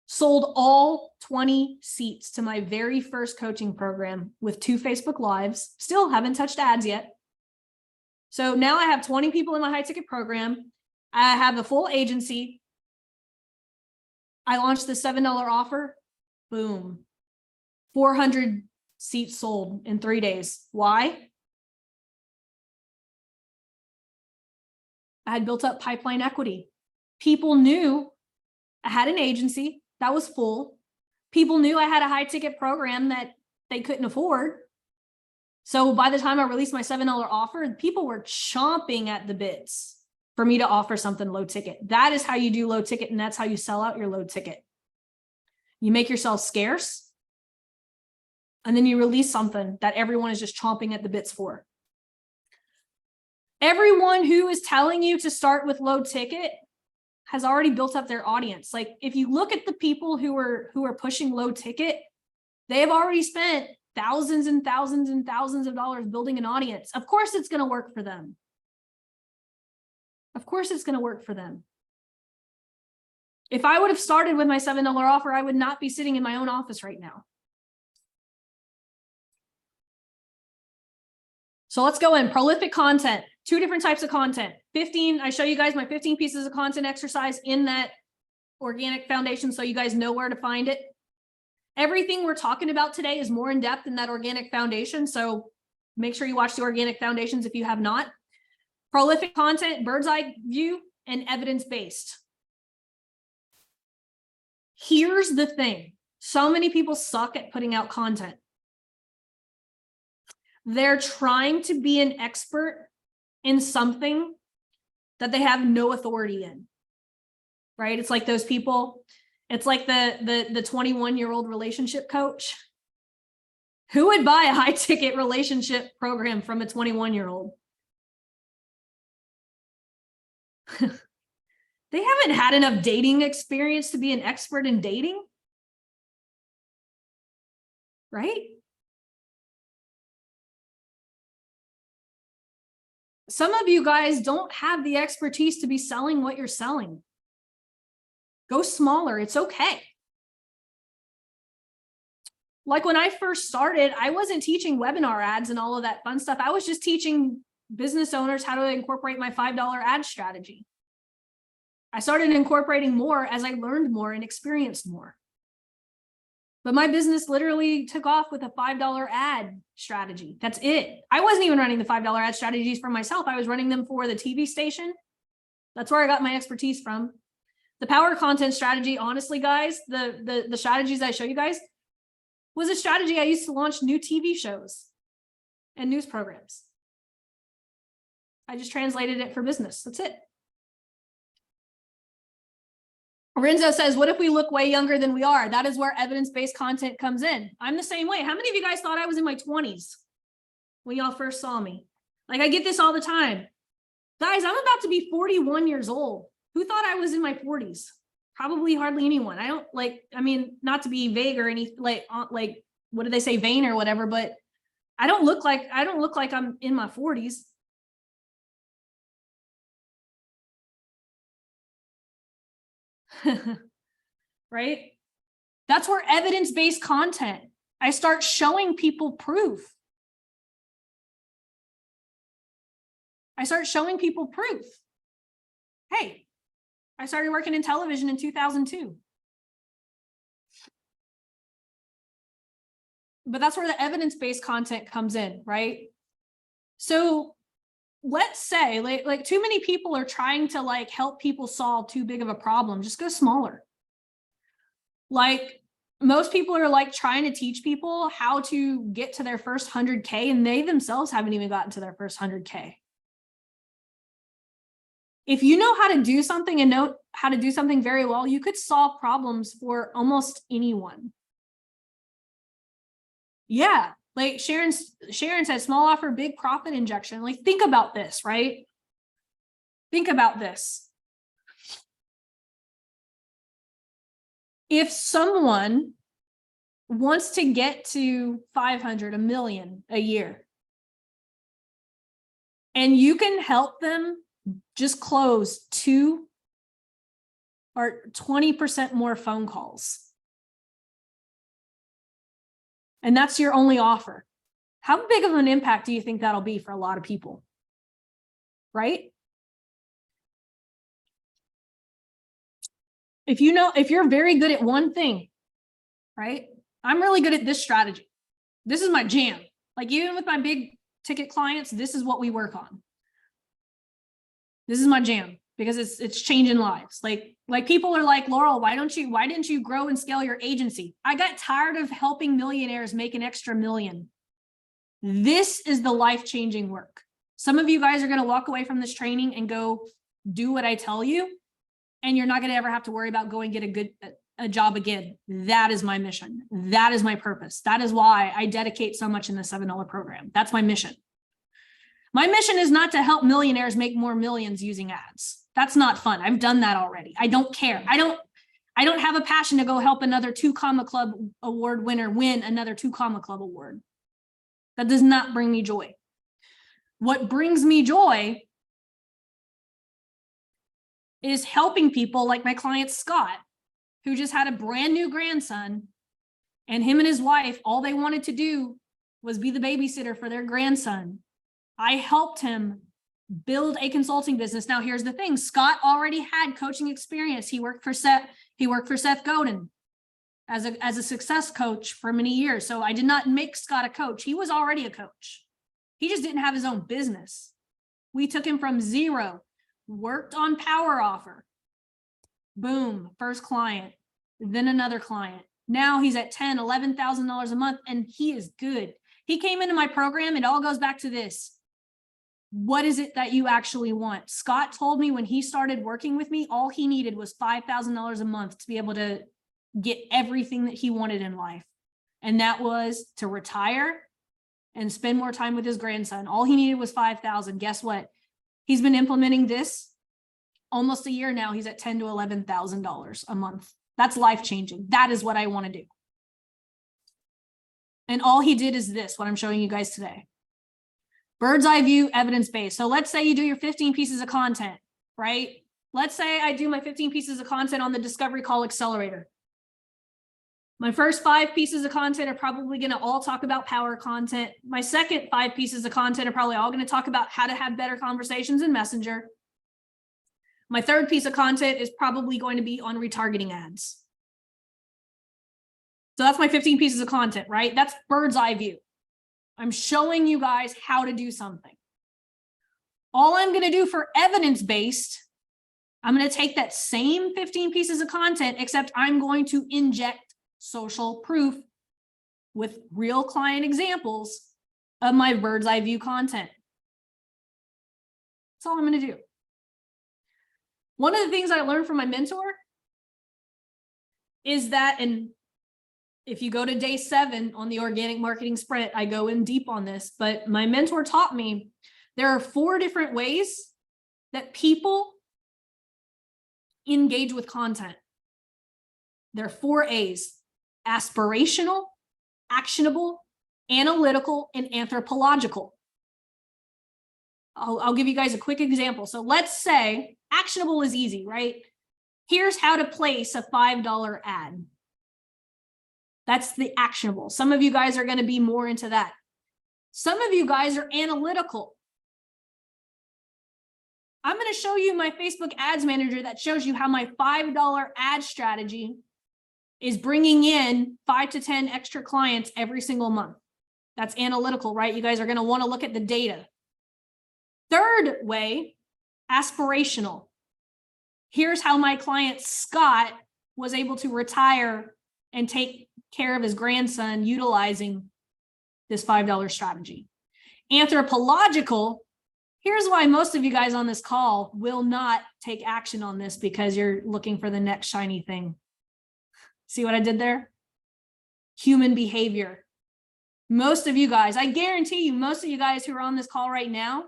Sold all 20 seats to my very first coaching program with 2 Facebook Lives. Still haven't touched ads yet. So now I have 20 people in my high ticket program. I have a full agency. I launched the $7 offer. Boom. 400 seats sold in 3 days. Why? I had built up pipeline equity. People knew I had an agency that was full. People knew I had a high ticket program that they couldn't afford. So by the time I released my $7 offer, people were chomping at the bits for me to offer something low ticket. That is how you do low ticket, and that's how you sell out your low ticket. You make yourself scarce, and then you release something that everyone is just chomping at the bits for. Everyone who is telling you to start with low ticket has already built up their audience. Like if you look at the people who are pushing low ticket, they have already spent thousands and thousands and thousands of dollars building an audience. Of course it's going to work for them. Of course it's going to work for them. If I would have started with my $7 offer, I would not be sitting in my own office right now. So let's go in. Prolific content, 2 different types of content. 15, I show you guys my 15 pieces of content exercise in that organic foundation so you guys know where to find it. Everything we're talking about today is more in depth in that organic foundation. So make sure you watch the organic foundations if you have not. Prolific content, bird's eye view, and evidence-based. Here's the thing. So many people suck at putting out content. They're trying to be an expert in something that they have no authority in, right? It's like those people. It's like the 21-year-old relationship coach. Who would buy a high-ticket relationship program from a 21-year-old? They haven't had enough dating experience to be an expert in dating, right? Some of you guys don't have the expertise to be selling what you're selling. Go smaller. It's okay. Like when I first started, I wasn't teaching webinar ads and all of that fun stuff. I was just teaching business owners how to incorporate my $5 ad strategy. I started incorporating more as I learned more and experienced more. But my business literally took off with a $5 ad strategy. That's it. I wasn't even running the $5 ad strategies for myself. I was running them for the TV station. That's where I got my expertise from. The power content strategy, honestly, guys, the strategies I show you guys was a strategy I used to launch new TV shows and news programs. I just translated it for business. That's it. Renzo says, what if we look way younger than we are? That is where evidence-based content comes in. I'm the same way. How many of you guys thought I was in my 20s when y'all first saw me? Like, I get this all the time. Guys, I'm about to be 41 years old. Who thought I was in my 40s? Probably hardly anyone. I don't not to be vague or any like what do they say, vain or whatever, but I don't look like I'm in my 40s. Right? That's where evidence-based content, I start showing people proof. I start showing people proof. Hey, I started working in television in 2002. But that's where the evidence-based content comes in, right? So let's say like too many people are trying to like help people solve too big of a problem. Just go smaller. Like most people are like trying to teach people how to get to their first 100K and they themselves haven't even gotten to their first 100K. If you know how to do something and know how to do something very well, you could solve problems for almost anyone. Yeah. Like Sharon said, small offer, big profit injection. Like, think about this, right? Think about this. If someone wants to get to 500, $1 million a year, and you can help them just close 2 or 20% more phone calls, and that's your only offer, how big of an impact do you think that'll be for a lot of people? Right? If you're very good at one thing, right? I'm really good at this strategy. This is my jam. Like, even with my big ticket clients, this is what we work on. This is my jam because it's changing lives. Like people are like, Laurel, why didn't you grow and scale your agency? I got tired of helping millionaires make an extra $1 million. This is the life-changing work. Some of you guys are going to walk away from this training and go do what I tell you, and you're not going to ever have to worry about going get a job again. That is my mission. That is my purpose. That is why I dedicate so much in the $7 program. That's my mission. My mission is not to help millionaires make more millions using ads. That's not fun. I've done that already. I don't care. I don't have a passion to go help another 2 Comma Club award winner win another 2 Comma Club award. That does not bring me joy. What brings me joy is helping people like my client Scott, who just had a brand new grandson, and him and his wife, all they wanted to do was be the babysitter for their grandson. I helped him build a consulting business. Now, here's the thing. Scott already had coaching experience. He worked for Seth Godin as a success coach for many years. So I did not make Scott a coach. He was already a coach. He just didn't have his own business. We took him from zero, worked on Power Offer. Boom, first client, then another client. Now he's at $10,000, $11,000 a month, and he is good. He came into my program. It all goes back to this. What is it that you actually want? Scott told me when he started working with me, all he needed was $5,000 a month to be able to get everything that he wanted in life. And that was to retire and spend more time with his grandson. All he needed was $5,000. Guess what? He's been implementing this almost a year now. He's at $10,000 to $11,000 a month. That's life-changing. That is what I want to do. And all he did is this, what I'm showing you guys today. Bird's eye view, evidence-based. So let's say you do your 15 pieces of content, right? Let's say I do my 15 pieces of content on the Discovery Call Accelerator. My first 5 pieces of content are probably going to all talk about power content. My second 5 pieces of content are probably all going to talk about how to have better conversations in Messenger. My third piece of content is probably going to be on retargeting ads. So that's my 15 pieces of content, right? That's bird's eye view. I'm showing you guys how to do something. All I'm going to do for evidence-based, I'm going to take that same 15 pieces of content, except I'm going to inject social proof with real client examples of my bird's eye view content. That's all I'm going to do. One of the things I learned from my mentor is that, and if you go to day 7 on the organic marketing sprint, I go in deep on this, but my mentor taught me there are 4 different ways that people engage with content. There are 4 A's: aspirational, actionable, analytical, and anthropological. I'll give you guys a quick example. So let's say actionable is easy, right? Here's how to place a $5 ad. That's the actionable. Some of you guys are going to be more into that. Some of you guys are analytical. I'm going to show you my Facebook Ads Manager that shows you how my $5 ad strategy is bringing in 5 to 10 extra clients every single month. That's analytical, right? You guys are going to want to look at the data. Third way, aspirational. Here's how my client Scott was able to retire and take care of his grandson utilizing this $5 strategy. Anthropological, here's why most of you guys on this call will not take action on this, because you're looking for the next shiny thing. See what I did there? Human behavior. Most of you guys, I guarantee you, most of you guys who are on this call right now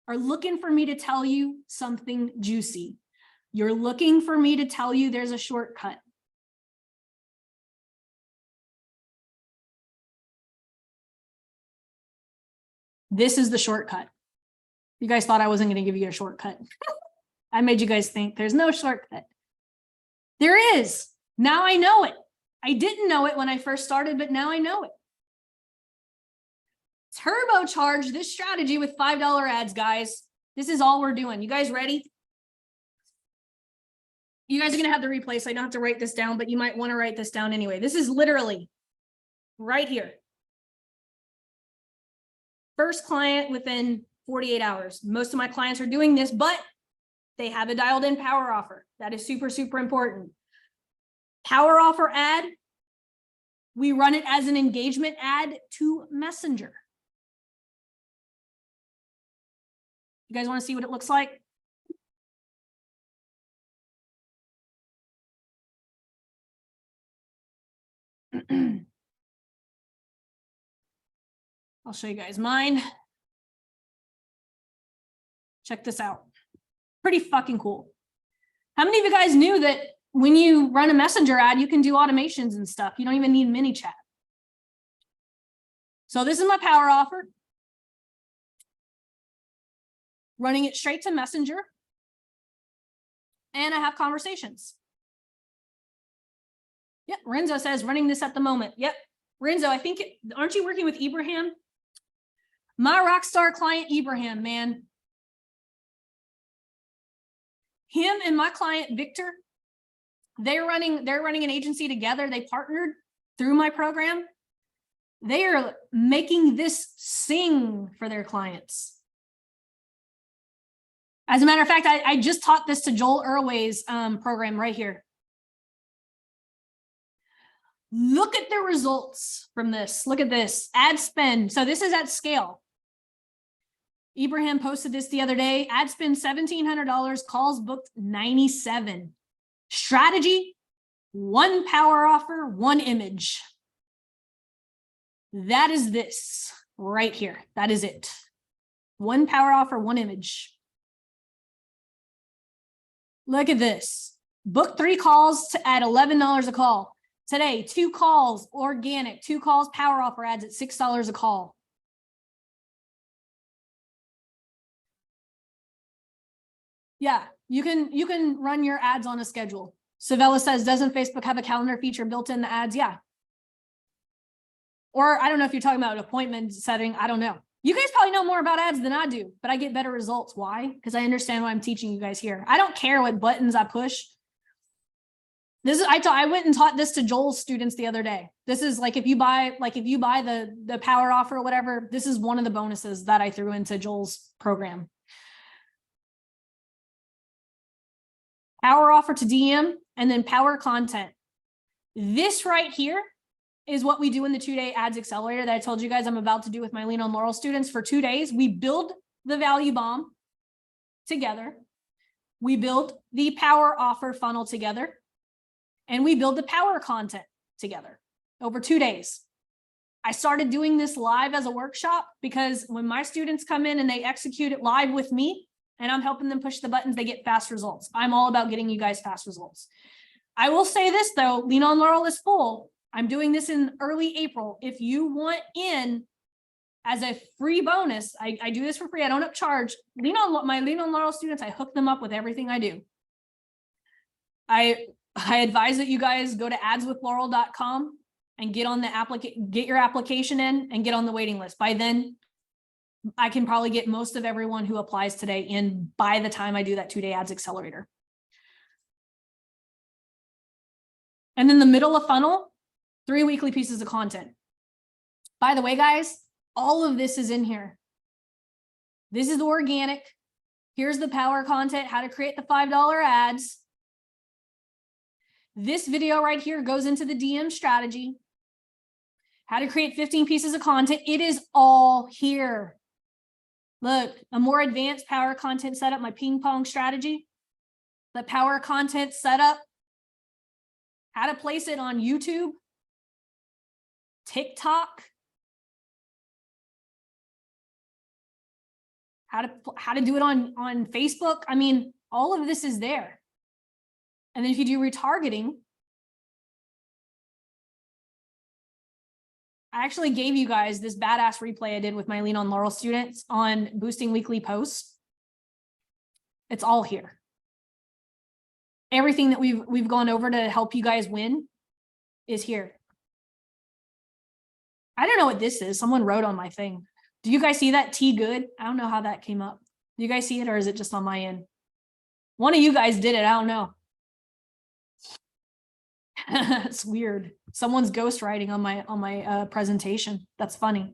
are looking for me to tell you something juicy. You're looking for me to tell you there's a shortcut. This is the shortcut. You guys thought I wasn't going to give you a shortcut. I made you guys think there's no shortcut. There is. Now I know it. I didn't know it when I first started, but now I know it. Turbocharge this strategy with $5 ads, guys. This is all we're doing. You guys ready? You guys are going to have the replay, so I don't have to write this down, but you might want to write this down anyway. This is literally right here. First client within 48 hours. Most of my clients are doing this, but they have a dialed in power offer. That is super, super important. Power offer ad, we run it as an engagement ad to Messenger. You guys want to see what it looks like? I'll show you guys mine. Check this out. Pretty fucking cool. How many of you guys knew that when you run a messenger ad, you can do automations and stuff? You don't even need mini chat. So this is my power offer. Running it straight to messenger. And I have conversations. Yep, Renzo says running this at the moment. Yep, Renzo, I think, aren't you working with Ibrahim? My rock star client, Ibrahim, man. Him and my client, Victor, they're running an agency together. They partnered through my program. They are making this sing for their clients. As a matter of fact, I just taught this to Joel Irway's program right here. Look at the results from this. Look at this ad spend. So this is at scale. Ibrahim posted this the other day. Ad spend $1,700, calls booked 97. Strategy, one power offer, one image. That is this right here. That is it. One power offer, one image. Look at this. Book 3 calls at $11 a call. Today, 2 calls, organic, 2 calls, power offer ads at $6 a call. Yeah, you can run your ads on a schedule. Savella says, doesn't Facebook have a calendar feature built in the ads? Yeah. Or I don't know if you're talking about appointment setting. I don't know. You guys probably know more about ads than I do, but I get better results. Why? Because I understand what I'm teaching you guys here. I don't care what buttons I push. This is I went and taught this to Joel's students the other day. This is like if you buy the power offer or whatever, this is one of the bonuses that I threw into Joel's program. Power offer to DM and then power content. This right here is what we do in the 2-day ads accelerator that I told you guys I'm about to do with my Lean on Laurel students for 2 days. We build the value bomb together. We build the power offer funnel together. And we build the power content together over 2 days. I started doing this live as a workshop because when my students come in and they execute it live with me and I'm helping them push the buttons, they get fast results. I'm all about getting you guys fast results. I will say this though, Lean on Laurel is full. I'm doing this in early April. If you want in as a free bonus, I do this for free. I don't upcharge. My Lean on Laurel students, I hook them up with everything I do. I advise that you guys go to adswithlaurel.com and get your application in and get on the waiting list. By then, I can probably get most of everyone who applies today in by the time I do that 2-day ads accelerator. And then the middle of funnel, 3 weekly pieces of content. By the way, guys, all of this is in here. This is the organic. Here's the power content, how to create the $5 ads. This video right here goes into the DM strategy, how to create 15 pieces of content. It is all here. Look, a more advanced power content setup, my ping pong strategy, the power content setup, how to place it on YouTube, TikTok, how to do it on Facebook. I mean, all of this is there. And then if you do retargeting, I actually gave you guys this badass replay I did with my Lean on Laurel students on boosting weekly posts. It's all here. Everything that we've gone over to help you guys win is here. I don't know what this is. Someone wrote on my thing. Do you guys see that? T good? I don't know how that came up. Do you guys see it or is it just on my end? One of you guys did it. I don't know. It's weird. Someone's ghostwriting on my presentation. That's funny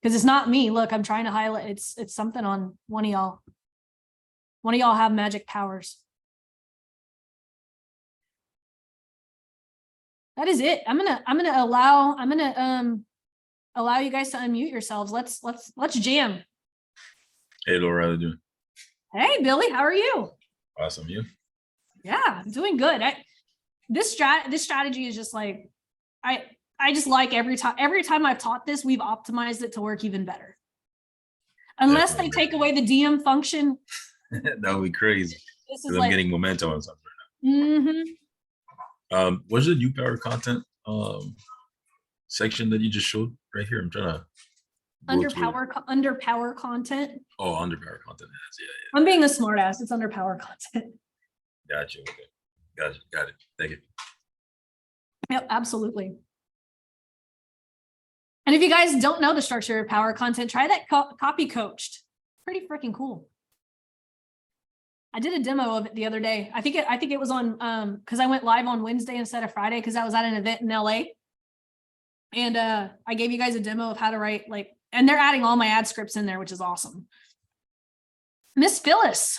because it's not me. Look, I'm trying to highlight. It's something on one of y'all. One of y'all have magic powers. That is it. I'm gonna allow you guys to unmute yourselves. Let's jam. Hey, Laurel, how you doing? Hey, Billy, how are you? Awesome, you? Yeah, I'm doing good. This strategy is just like, I just like every time I've taught this, we've optimized it to work even better. Unless they take away the DM function. That would be crazy. This is I'm getting momentum on something What's the new power content section that you just showed right here? I'm trying to go Under to it. under power content. Oh, under power content. Yeah, I'm being a smartass. It's under power content. yeah. Gotcha. Okay. Got it. Thank you. Yep, absolutely. And if you guys don't know the structure of power content, try that copy coached. Pretty freaking cool. I did a demo of it the other day. I think it was on because I went live on Wednesday instead of Friday because I was at an event in LA. And I gave you guys a demo of how to write and they're adding all my ad scripts in there, which is awesome. Miss Phyllis.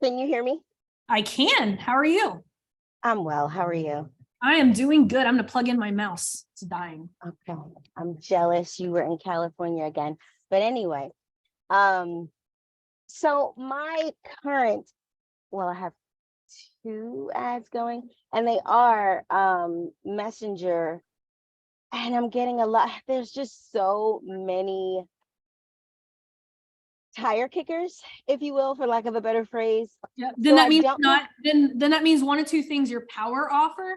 Can you hear me? I can. How are you? I'm well. How are you? I am doing good. I'm going to plug in my mouse. It's dying. Okay. I'm jealous you were in California again. But anyway, so my current, I have 2 ads going and they are Messenger, and I'm getting a lot. There's just so many tire kickers, if you will, for lack of a better phrase. Yeah. Then So that I means don't not. Then that means one of two things. Your power offer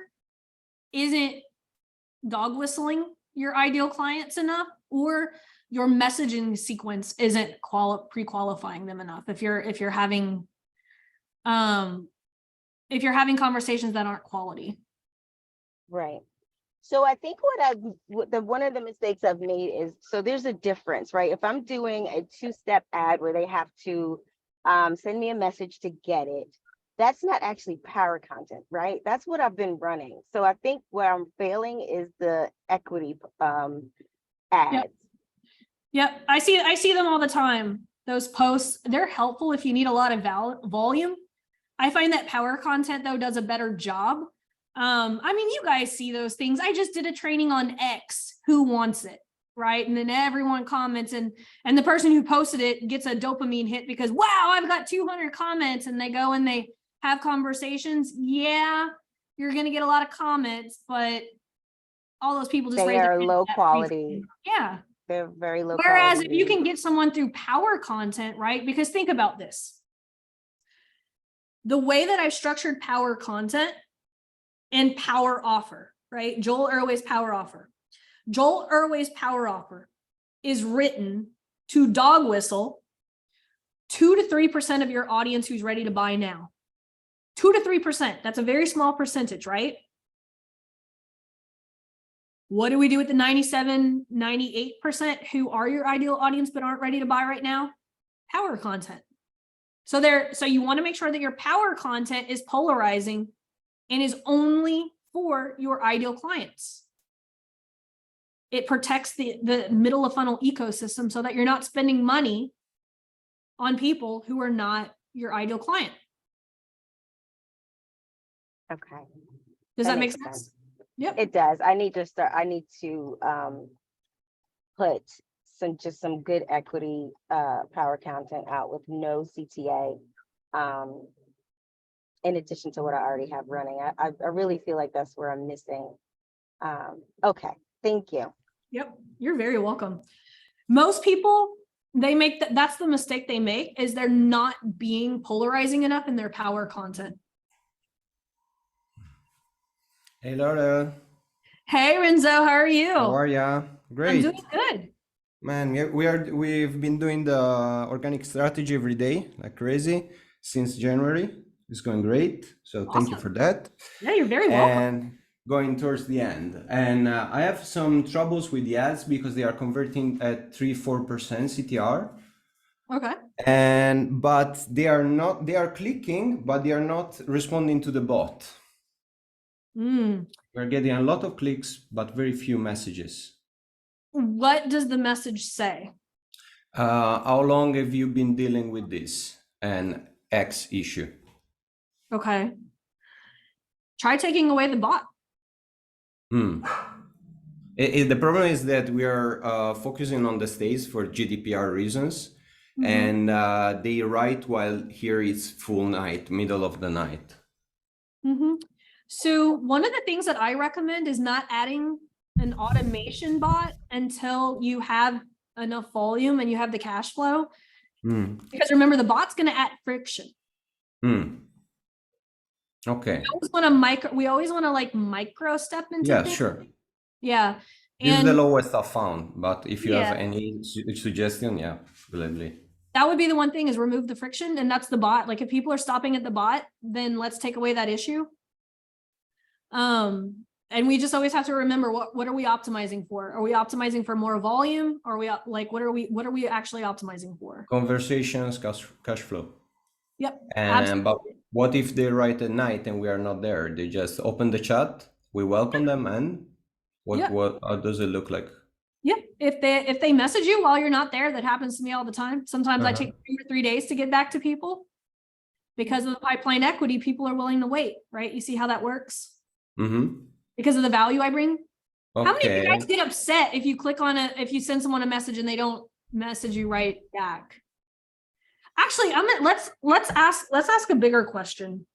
isn't dog whistling your ideal clients enough, or your messaging sequence isn't pre-qualifying them enough. If you're having conversations that aren't quality. Right. So I think one of the mistakes I've made is, so there's a difference, right? If I'm doing a 2-step ad where they have to send me a message to get it, that's not actually power content, right? That's what I've been running. So I think where I'm failing is the equity ads. Yep. I see them all the time. Those posts, they're helpful if you need a lot of volume. I find that power content though does a better job. I mean, you guys see those things. I just did a training on X, who wants it, right? And then everyone comments and the person who posted it gets a dopamine hit because, wow, I've got 200 comments, and they go and they have conversations. Yeah, you're going to get a lot of comments, but all those people just They are low quality. Yeah. They're very low Whereas quality. if you can get someone through power content, right? Because think about this. The way that I've structured power content and power offer, right? Joel Erway's power offer. Joel Erway's power offer is written to dog whistle 2 to 3% of your audience who's ready to buy now. 2 to 3%. That's a very small percentage, right? What do we do with the 97, 98% who are your ideal audience but aren't ready to buy right now? Power content. So you want to make sure that your power content is polarizing and is only for your ideal clients. It protects the middle of funnel ecosystem so that you're not spending money on people who are not your ideal client. Okay. Does that make sense? Yep. It does. I need to put some good equity power content out with no CTA. In addition to what I already have running. I really feel like that's where I'm missing. Okay, thank you. Yep, you're very welcome. Most people, they make that's the mistake they make, is they're not being polarizing enough in their power content. Hey Laurel. Hey Renzo, how are you? How are ya? Great. I'm doing good. Man, we've been doing the organic strategy every day like crazy since January. It's going great. So thank you for that. Yeah, you're very welcome. And going towards the end. And I have some troubles with the ads because they are converting at 3-4% CTR. Okay. But they are clicking, but they are not responding to the bot. We're getting a lot of clicks, but very few messages. What does the message say? How long have you been dealing with this? An X issue. Okay. Try taking away the bot. The problem is that we are focusing on the states for GDPR reasons, and they write while here it's full night, middle of the night. So one of the things that I recommend is not adding an automation bot until you have enough volume and you have the cash flow. Hmm. Because remember, the bot's going to add friction. Hmm. Okay. We always want to like micro step into Yeah, things. sure. Yeah. This is the And lowest I found, but if you have Yeah. any suggestion, yeah, gladly. that would be the one thing, is remove the friction. And that's the bot. Like if people are stopping at the bot, then let's take away that issue. And we just always have to remember, what are we optimizing for? Are we optimizing for more volume? Or are we like, what are we actually optimizing for? Conversations, cash flow. Yep. And but Absolutely. what if they write at night and we are not there? They just open the chat, we welcome them, and Yeah. what how does it look like? Yeah. If they message you while you're not there, that happens to me all the time. Sometimes I Uh-huh. take 2 or 3 days to get back to people. Because of the pipeline equity, people are willing to wait, right? You see how that works? Mm-hmm. Because of the value I bring. How many of Okay. you guys get upset if you click on it, if you send someone a message and they don't message you right back? Actually, let's ask a bigger question.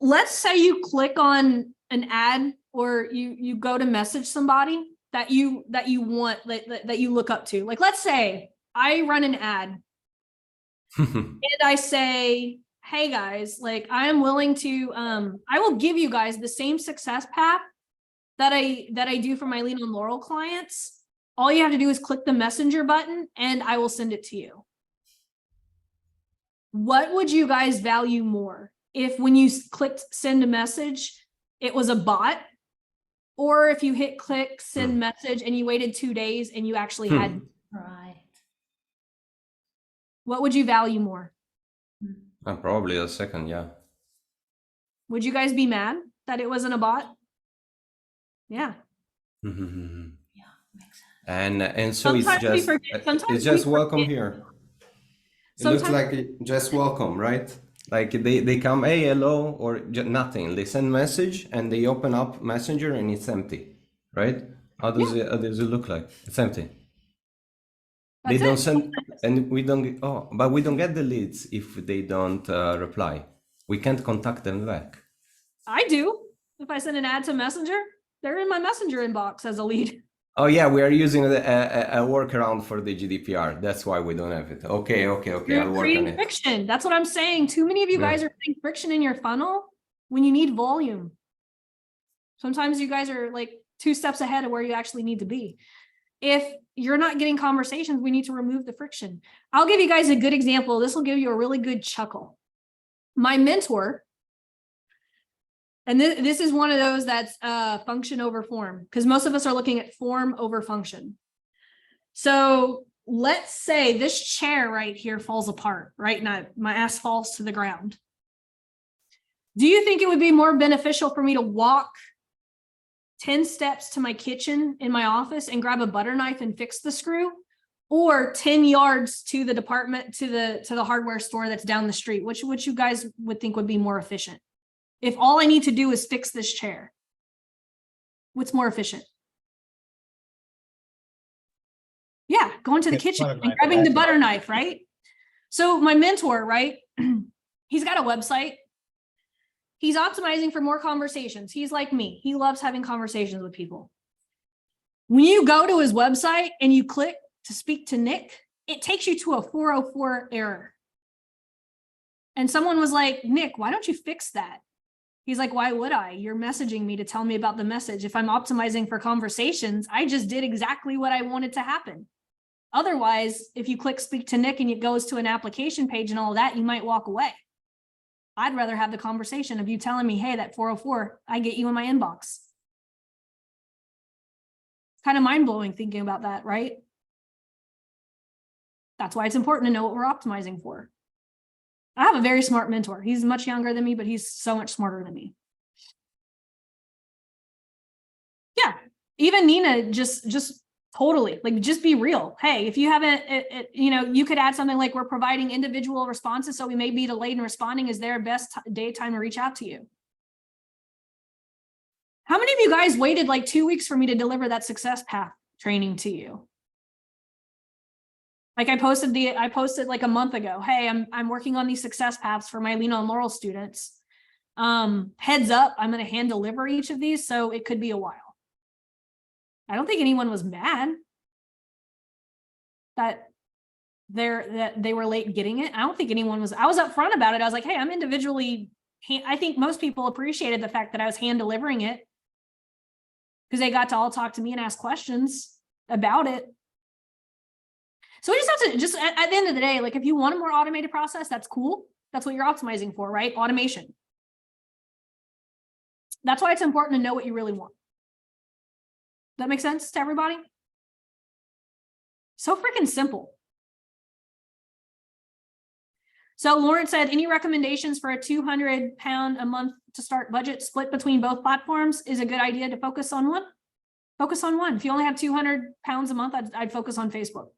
Let's say you click on an ad, or you go to message somebody that you want, that you look up to. Like, let's say I run an ad and I say, hey guys, like I am willing to, I will give you guys the same success path that I do for my Lean on Laurel clients. All you have to do is click the messenger button and I will send it to you. What would you guys value more? If when you clicked send a message, it was a bot, or if you hit click send message and you waited 2 days and you actually had, right? What would you value more? Probably a second, yeah. Would you guys be mad that it wasn't a bot? Yeah. Mm-hmm. And so Sometimes we it's just forget- sometimes it's we just welcome forget. here. It looks Sometimes- like just welcome, right? Like they come, hey, hello, or nothing. They send message and they open up Messenger and it's empty, right? How does it look like? It's empty. They That's don't it. send, and we don't get, but we don't get the leads if they don't reply. We can't contact them back. I do. If I send an ad to Messenger, they're in my Messenger inbox as a lead. Oh yeah, we are using a workaround for the GDPR. That's why we don't have it. Okay, I'll work on Creating it. friction. That's what I'm saying. Too many of you guys are putting friction in your funnel when you need volume. Sometimes you guys are like 2 steps ahead of where you actually need to be. If you're not getting conversations, we need to remove the friction. I'll give you guys a good example. This will give you a really good chuckle. My mentor, and this is one of those that's function over form, because most of us are looking at form over function. So let's say this chair right here falls apart, right? Now my ass falls to the ground. Do you think it would be more beneficial for me to walk 10 steps to my kitchen in my office and grab a butter knife and fix the screw, or 10 yards to the department, to the hardware store that's down the street? Which you guys would think would be more efficient? If all I need to do is fix this chair, what's more efficient? Yeah, going to the kitchen and grabbing the butter knife, right? So my mentor, right? He's got a website. He's optimizing for more conversations. He's like me. He loves having conversations with people. When you go to his website and you click to speak to Nick, it takes you to a 404 error. And someone was like, Nick, why don't you fix that? He's like, why would I? You're messaging me to tell me about the message. If I'm optimizing for conversations, I just did exactly what I wanted to happen. Otherwise, if you click speak to Nick and it goes to an application page and all that, you might walk away. I'd rather have the conversation of you telling me, hey, that 404, I get you in my inbox. It's kind of mind-blowing thinking about that, right? That's why it's important to know what we're optimizing for. I have a very smart mentor. He's much younger than me, but he's so much smarter than me. Yeah, even Nina, just totally, like, just be real. Hey, if you haven't, you could add something like, we're providing individual responses, so we may be delayed in responding. Is there best day time to reach out to you? How many of you guys waited like 2 weeks for me to deliver that success path training to you? Like I posted like a month ago, hey, I'm working on these success paths for my Lean on Laurel students. Heads up, I'm going to hand deliver each of these, so it could be a while. I don't think anyone was mad. that they were late getting it. I don't think anyone was. I was upfront about it. I was like, hey, I'm individually. I think most people appreciated the fact that I was hand delivering it because they got to all talk to me and ask questions about it. So we just have to just at the end of the day, like if you want a more automated process, that's cool. That's what you're optimizing for, right? Automation. That's why it's important to know what you really want. That makes sense to everybody? So freaking simple. So Lauren said, any recommendations for a £200 a month to start budget split between both platforms? Is a good idea to focus on one? Focus on one. If you only have £200 a month, I'd focus on Facebook.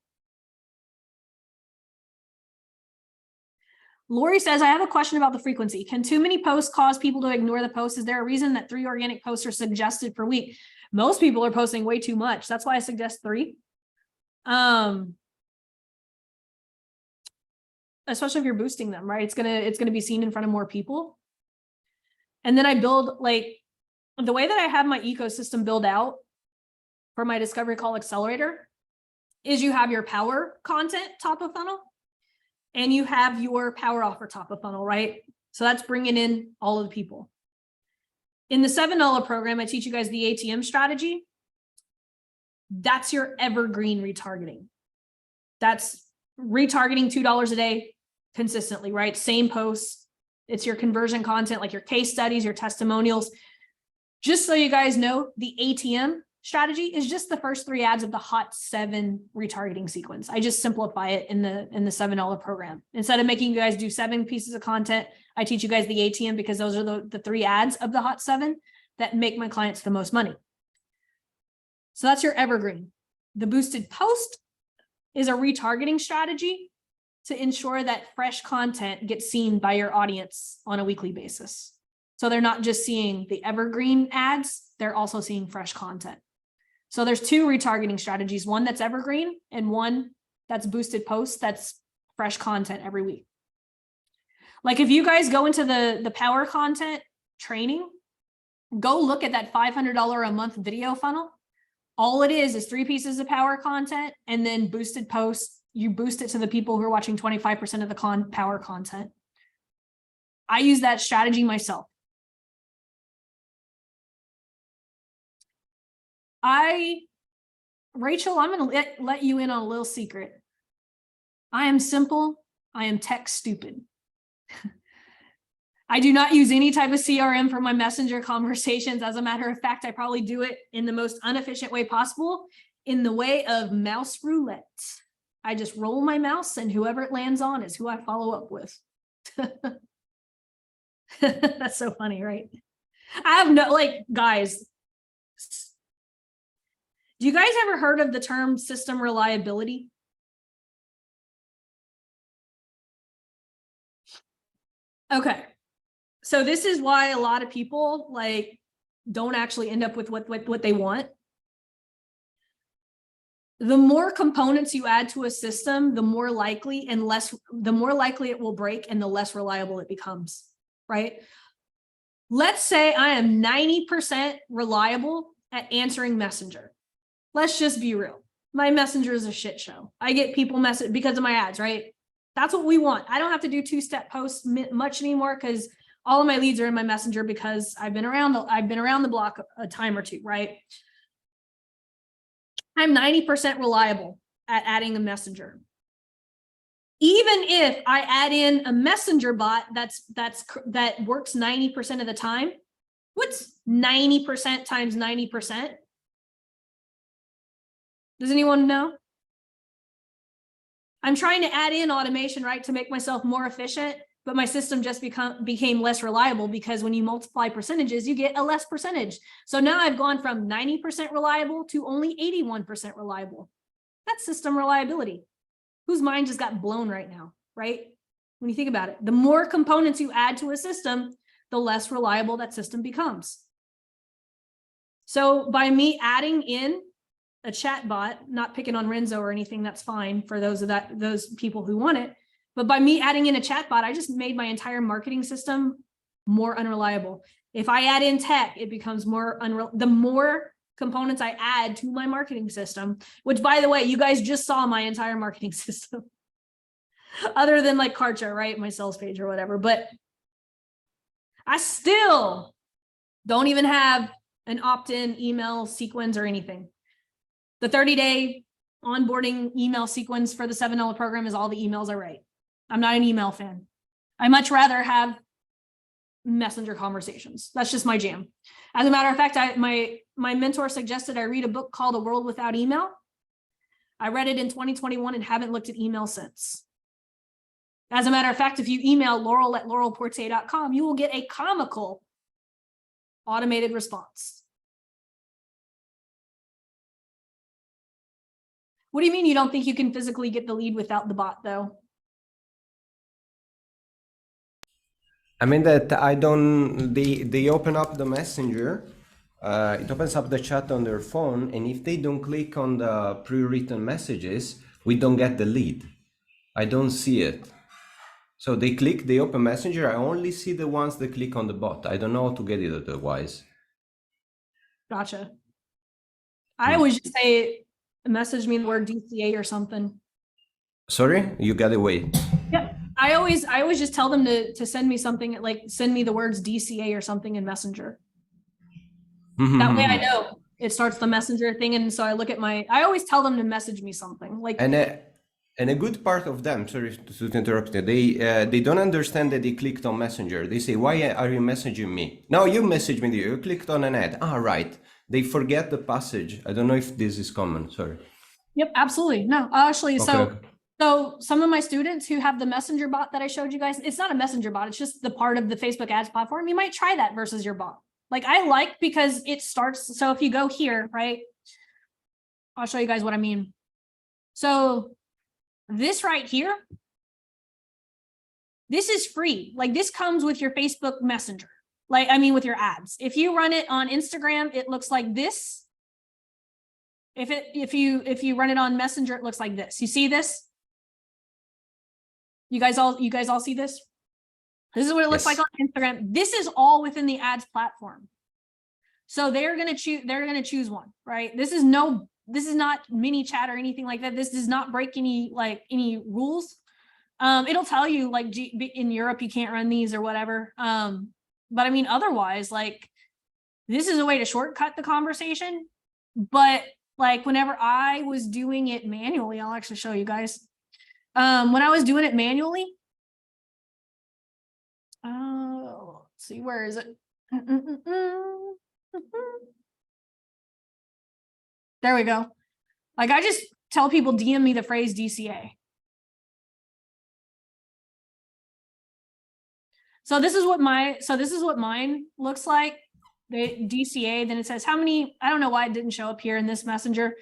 Lori says, I have a question about the frequency. Can too many posts cause people to ignore the post? Is there a reason that 3 organic posts are suggested per week? Most people are posting way too much. That's why I suggest 3. Especially if you're boosting them, right? It's gonna be seen in front of more people. And then I build like the way that I have my ecosystem build out for my Discovery Call Accelerator is you have your power content top of funnel and you have your power offer top of funnel, right? So that's bringing in all of the people. In the $7 program, I teach you guys the ATM strategy. That's your evergreen retargeting. That's retargeting $2 a day consistently, right? Same posts. It's your conversion content, like your case studies, your testimonials. Just so you guys know, the ATM strategy is just the first 3 ads of the hot 7 retargeting sequence. I just simplify it in the $7 program. Instead of making you guys do 7 pieces of content, I teach you guys the ATM because those are the 3 ads of the hot 7 that make my clients the most money. So that's your evergreen. The boosted post is a retargeting strategy to ensure that fresh content gets seen by your audience on a weekly basis. So they're not just seeing the evergreen ads, they're also seeing fresh content. So there's 2 retargeting strategies, one that's evergreen and one that's boosted posts, that's fresh content every week. Like if you guys go into the power content training, go look at that $500 a month video funnel. All it is 3 pieces of power content and then boosted posts. You boost it to the people who are watching 25% of the power content. I use that strategy myself. Rachel, I'm going to let you in on a little secret. I am simple. I am tech stupid. I do not use any type of CRM for my messenger conversations. As a matter of fact, I probably do it in the most inefficient way possible, in the way of mouse roulette. I just roll my mouse and whoever it lands on is who I follow up with. That's so funny, right? I have no, like, guys, do you guys ever heard of the term system reliability? Okay. So this is why a lot of people like don't actually end up with what they want. The more components you add to a system, the more likely it will break and the less reliable it becomes, right? Let's say I am 90% reliable at answering Messenger. Let's just be real. My Messenger is a shit show. I get people message because of my ads, right? That's what we want. I don't have to do 2-step posts much anymore because all of my leads are in my Messenger because I've been around the block a time or two, right? I'm 90% reliable at adding a messenger. Even if I add in a messenger bot that works 90% of the time, what's 90% times 90%? Does anyone know? I'm trying to add in automation, right, to make myself more efficient, but my system just became less reliable because when you multiply percentages, you get a less percentage. So now I've gone from 90% reliable to only 81% reliable. That's system reliability. Whose mind just got blown right now, right? When you think about it, the more components you add to a system, the less reliable that system becomes. So by me adding in a chat bot, not picking on Renzo or anything, that's fine for those people who want it. But by me adding in a chat bot, I just made my entire marketing system more unreliable. If I add in tech, it becomes more unreliable. The more components I add to my marketing system, which by the way, you guys just saw my entire marketing system other than like Kartra, right? My sales page or whatever, but I still don't even have an opt-in email sequence or anything. The 30-day onboarding email sequence for the $7 program is all the emails I write. I'm not an email fan. I much rather have messenger conversations. That's just my jam. As a matter of fact, my mentor suggested I read a book called A World Without Email. I read it in 2021 and haven't looked at email since. As a matter of fact, if you email laurel@laurelportier.com, you will get a comical automated response. What do you mean you don't think you can physically get the lead without the bot though? I mean that I don't, they open up the messenger, it opens up the chat on their phone, and if they don't click on the pre-written messages, we don't get the lead. I don't see it. So they click, they open messenger, I only see the ones that click on the bot. I don't know how to get it otherwise. Gotcha. I always just say, message me the word DCA or something. Sorry, you got away. Yeah. I always just tell them to send me something, like send me the words DCA or something in Messenger. That way I know it starts the Messenger thing. And so I look at I always tell them to message me something like. And a good part of them, sorry to interrupt you, they don't understand that they clicked on Messenger. They say, why are you messaging me? No, you messaged me, you clicked on an ad. Ah, right. They forget the passage. I don't know if this is common, sorry. Yep, absolutely. No, actually, Okay. So some of my students who have the messenger bot that I showed you guys, it's not a messenger bot. It's just the part of the Facebook ads platform. You might try that versus your bot. Like I like because it starts. So if you go here, right, I'll show you guys what I mean. So this right here, this is free. Like this comes with your Facebook Messenger. Like, I mean, with your ads. If you run it on Instagram, it looks like this. If you run it on Messenger, it looks like this. You see this? You guys all see this? This is what it looks like on Instagram. This is all within the ads platform. So they're going to choose one, right? This is not mini chat or anything like that. This does not break any rules. It'll tell you like in Europe, you can't run these or whatever. But I mean, otherwise, like this is a way to shortcut the conversation. But like whenever I was doing it manually, I'll actually show you guys. When I was doing it manually, let's see, where is it? There we go. Like I just tell people DM me the phrase DCA. So this is what mine looks like. The DCA, then it says how many, I don't know why it didn't show up here in this messenger.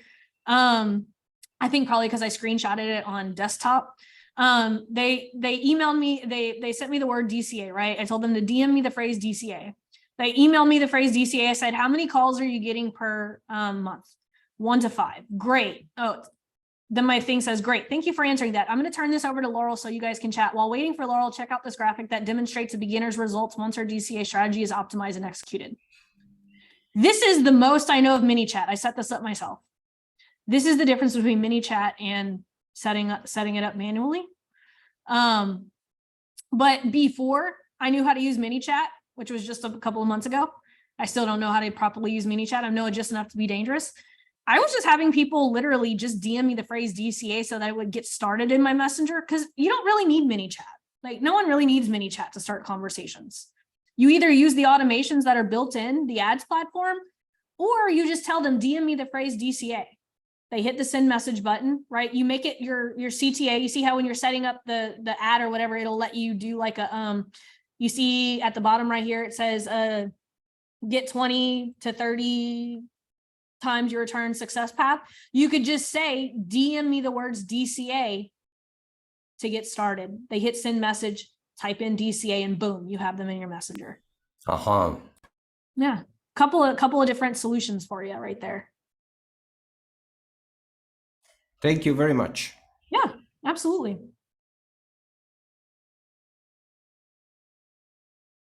I think probably because I screenshotted it on desktop. They emailed me, they sent me the word DCA, right? I told them to DM me the phrase DCA. They emailed me the phrase DCA. I said, how many calls are you getting per month? 1 to 5. Great. Oh, then my thing says, great. Thank you for answering that. I'm going to turn this over to Laurel so you guys can chat. While waiting for Laurel, check out this graphic that demonstrates a beginner's results once our DCA strategy is optimized and executed. This is the most I know of mini chat. I set this up myself. This is the difference between mini chat and setting it up manually. But before I knew how to use mini chat, which was just a couple of months ago, I still don't know how to properly use mini chat. I know it just enough to be dangerous. I was just having people literally just DM me the phrase DCA so that I would get started in my messenger, because you don't really need mini chat. Like no one really needs mini chat to start conversations. You either use the automations that are built in the ads platform, or you just tell them DM me the phrase DCA. They hit the send message button, right? You make it your CTA. You see how when you're setting up the ad or whatever, it'll let you do like a, you see at the bottom right here, it says, get 20 to 30 times your return success path. You could just say, DM me the words DCA to get started. They hit send message, type in DCA, and boom, you have them in your messenger. Yeah. Couple of different solutions for you right there. Thank you very much. Yeah, absolutely.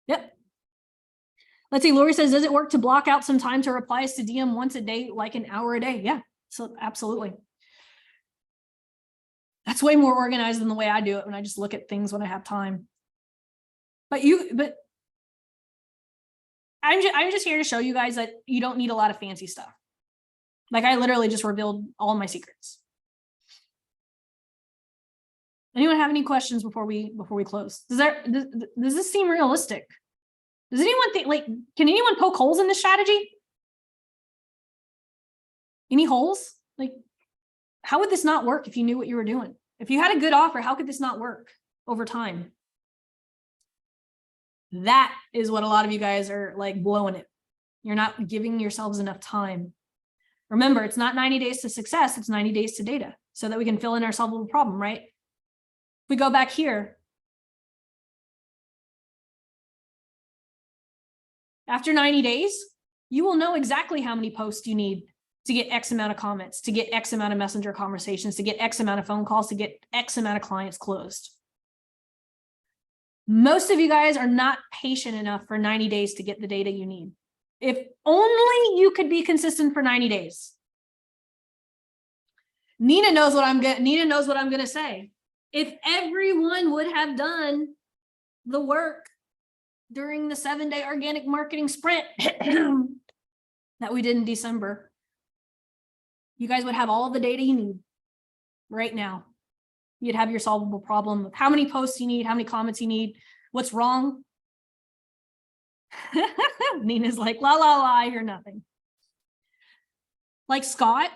Yep. Let's see, Lori says, does it work to block out some time to replies to DM once a day, like an hour a day? Yeah, so absolutely. That's way more organized than the way I do it when I just look at things when I have time. But I'm just here to show you guys that you don't need a lot of fancy stuff. Like I literally just revealed all my secrets. Anyone have any questions before we close? Does this seem realistic? Does anyone think, like, can anyone poke holes in this strategy? Any holes? Like, how would this not work if you knew what you were doing? If you had a good offer, how could this not work over time? That is what a lot of you guys are like blowing it. You're not giving yourselves enough time. Remember, it's not 90 days to success, it's 90 days to data so that we can fill in our solvable problem, right? If we go back here, after 90 days, you will know exactly how many posts you need to get X amount of comments, to get X amount of messenger conversations, to get X amount of phone calls, to get X amount of clients closed. Most of you guys are not patient enough for 90 days to get the data you need. If only you could be consistent for 90 days. Nina knows what I'm going to say. If everyone would have done the work during the 7-day organic marketing sprint that we did in December, you guys would have all the data you need right now. You'd have your solvable problem of how many posts you need, how many comments you need, what's wrong. Nina's like, la, la, la, I hear nothing. Like Scott,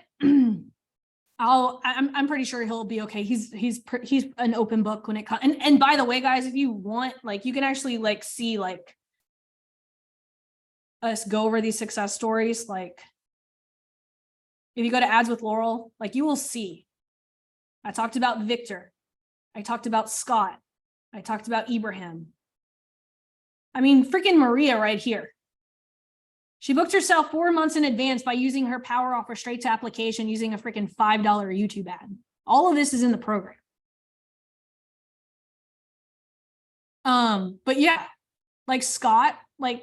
I'm pretty sure he'll be okay. He's an open book when it comes. And by the way, guys, if you want, like, you can actually like see like us go over these success stories. Like if you go to ads with Laurel, like you will see. I talked about Victor. I talked about Scott. I talked about Ibrahim. I mean, freaking Maria right here. She booked herself 4 months in advance by using her power offer straight to application using a freaking $5 YouTube ad. All of this is in the program. But yeah, like Scott, like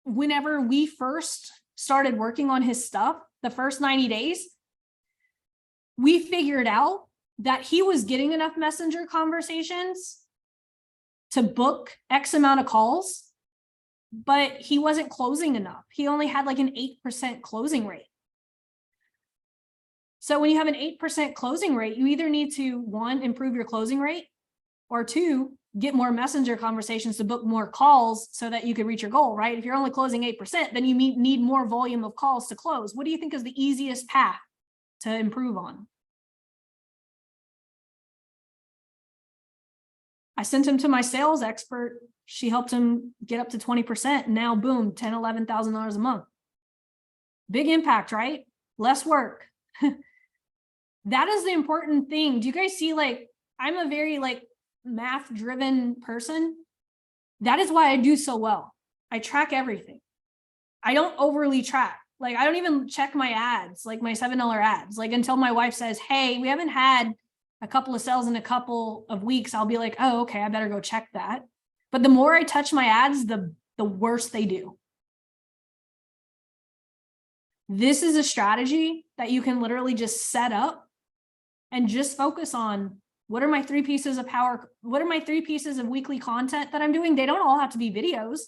whenever we first started working on his stuff, the first 90 days, we figured out that he was getting enough messenger conversations to book X amount of calls, but he wasn't closing enough. He only had like an 8% closing rate. So when you have an 8% closing rate, you either need to, 1, improve your closing rate, or 2, get more messenger conversations to book more calls so that you can reach your goal, right? If you're only closing 8%, then you need more volume of calls to close. What do you think is the easiest path to improve on? I sent him to my sales expert. She helped him get up to 20%. And now, boom, $10,000, $11,000 a month. Big impact, right? Less work. That is the important thing. Do you guys see, like, I'm a very like math-driven person. That is why I do so well. I track everything. I don't overly track. Like, I don't even check my ads, like my $7 ads, like until my wife says, hey, we haven't had a couple of sales in a couple of weeks. I'll be like, oh, okay, I better go check that. But the more I touch my ads, the worse they do. This is a strategy that you can literally just set up and just focus on what are my 3 pieces of power? What are my 3 pieces of weekly content that I'm doing? They don't all have to be videos.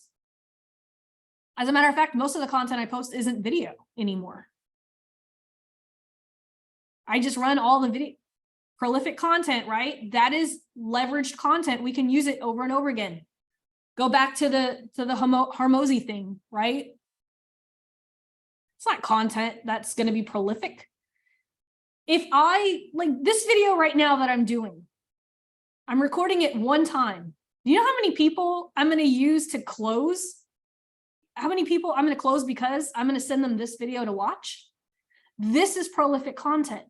As a matter of fact, most of the content I post isn't video anymore. I just run all the video. Prolific content, right? That is leveraged content. We can use it over and over again. Go back to the Hormozy thing, right? It's not content that's going to be prolific. If I, like this video right now that I'm doing, I'm recording it 1 time. Do you know how many people I'm going to use to close? How many people I'm going to close because I'm going to send them this video to watch? This is prolific content.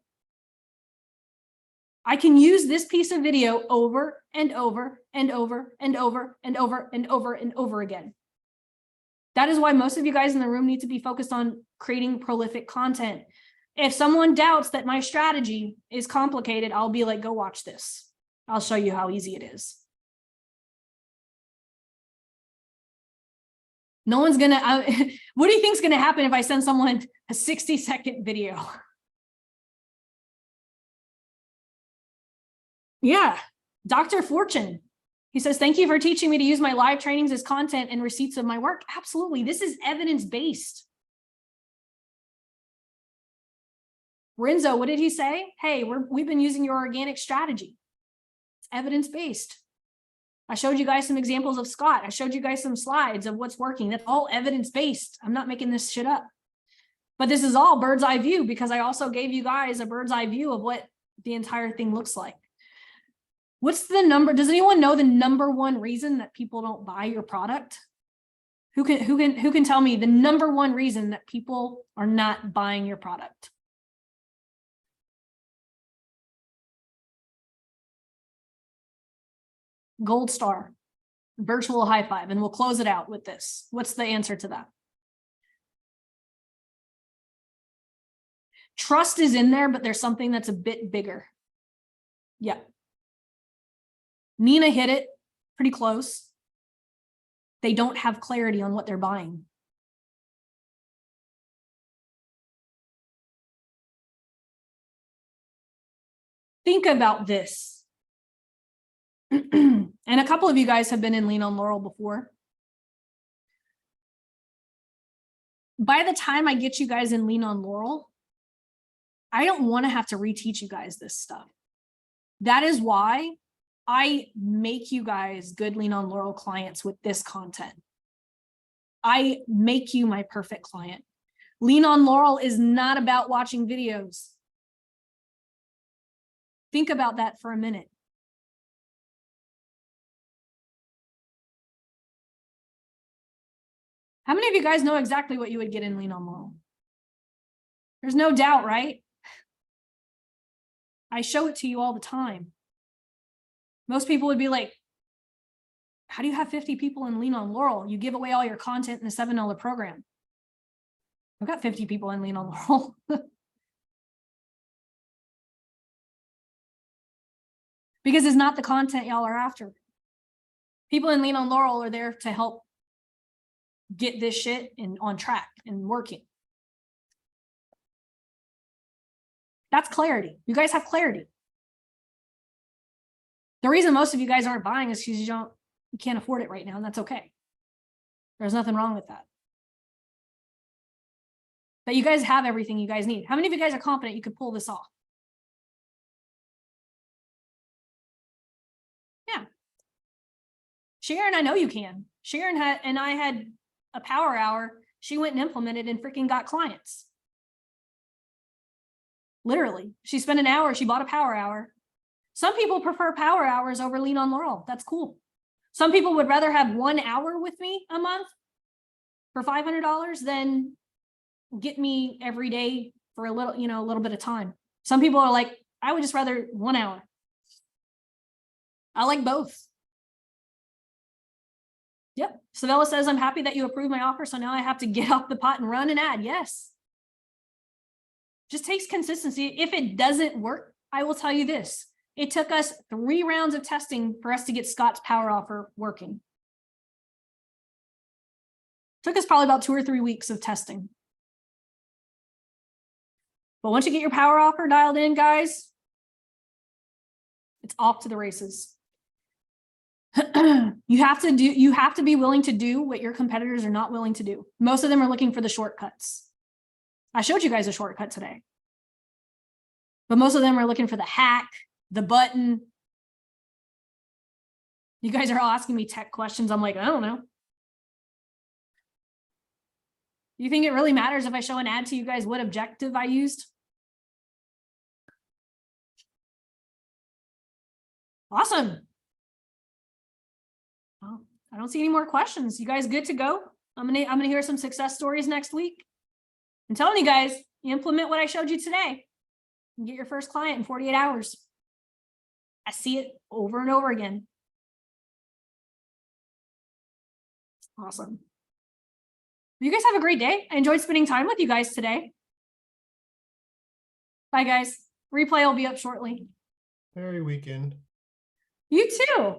I can use this piece of video over and over and over and over and over and over and over again. That is why most of you guys in the room need to be focused on creating prolific content. If someone doubts that my strategy is complicated, I'll be like, go watch this. I'll show you how easy it is. No one's gonna, what do you think's gonna happen if I send someone a 60-second video? Yeah, Dr. Fortune. He says, thank you for teaching me to use my live trainings as content and receipts of my work. Absolutely. This is evidence-based. Renzo, what did he say? Hey, we've been using your organic strategy. It's evidence-based. I showed you guys some examples of Scott. I showed you guys some slides of what's working. That's all evidence-based. I'm not making this shit up. But this is all bird's eye view because I also gave you guys a bird's eye view of what the entire thing looks like. What's the number? Does anyone know the number one reason that people don't buy your product? Who can tell me the number one reason that people are not buying your product? Gold star, virtual high five, and we'll close it out with this. What's the answer to that? Trust is in there, but there's something that's a bit bigger. Yeah. Nina hit it pretty close. They don't have clarity on what they're buying. Think about this. And a couple of you guys have been in Lean on Laurel before. By the time I get you guys in Lean on Laurel, I don't want to have to reteach you guys this stuff. That is why I make you guys good Lean on Laurel clients with this content. I make you my perfect client. Lean on Laurel is not about watching videos. Think about that for a minute. How many of you guys know exactly what you would get in Lean on Laurel? There's no doubt, right? I show it to you all the time. Most people would be like, how do you have 50 people in Lean on Laurel? You give away all your content in a $7 program. I've got 50 people in Lean on Laurel. Because it's not the content y'all are after. People in Lean on Laurel are there to help get this shit on track and working. That's clarity. You guys have clarity. The reason most of you guys aren't buying is because you can't afford it right now, and that's okay. There's nothing wrong with that. But you guys have everything you guys need. How many of you guys are confident you could pull this off? Yeah. Sharon, I know you can. Sharon and I had a power hour. She went and implemented and freaking got clients. Literally, she spent an hour, she bought a power hour. Some people prefer power hours over Lean on Laurel. That's cool. Some people would rather have 1 hour with me a month for $500 than get me every day for a little bit of time. Some people are like, I would just rather 1 hour. I like both. Yep. Savella says, I'm happy that you approved my offer. So now I have to get off the pot and run and add. Yes. Just takes consistency. If it doesn't work, I will tell you this. It took us 3 rounds of testing for us to get Scott's power offer working. Took us probably about 2 or 3 weeks of testing. But once you get your power offer dialed in, guys, it's off to the races. You have to be willing to do what your competitors are not willing to do. Most of them are looking for the shortcuts. I showed you guys a shortcut today. But most of them are looking for the hack, the button. You guys are all asking me tech questions. I'm like, I don't know. You think it really matters if I show an ad to you guys what objective I used? Awesome. Well, I don't see any more questions. You guys good to go? I'm gonna hear some success stories next week. I'm telling you guys, implement what I showed you today and get your first client in 48 hours. I see it over and over again. Awesome. You guys have a great day. I enjoyed spending time with you guys today. Bye, guys. Replay will be up shortly. Merry weekend. You too.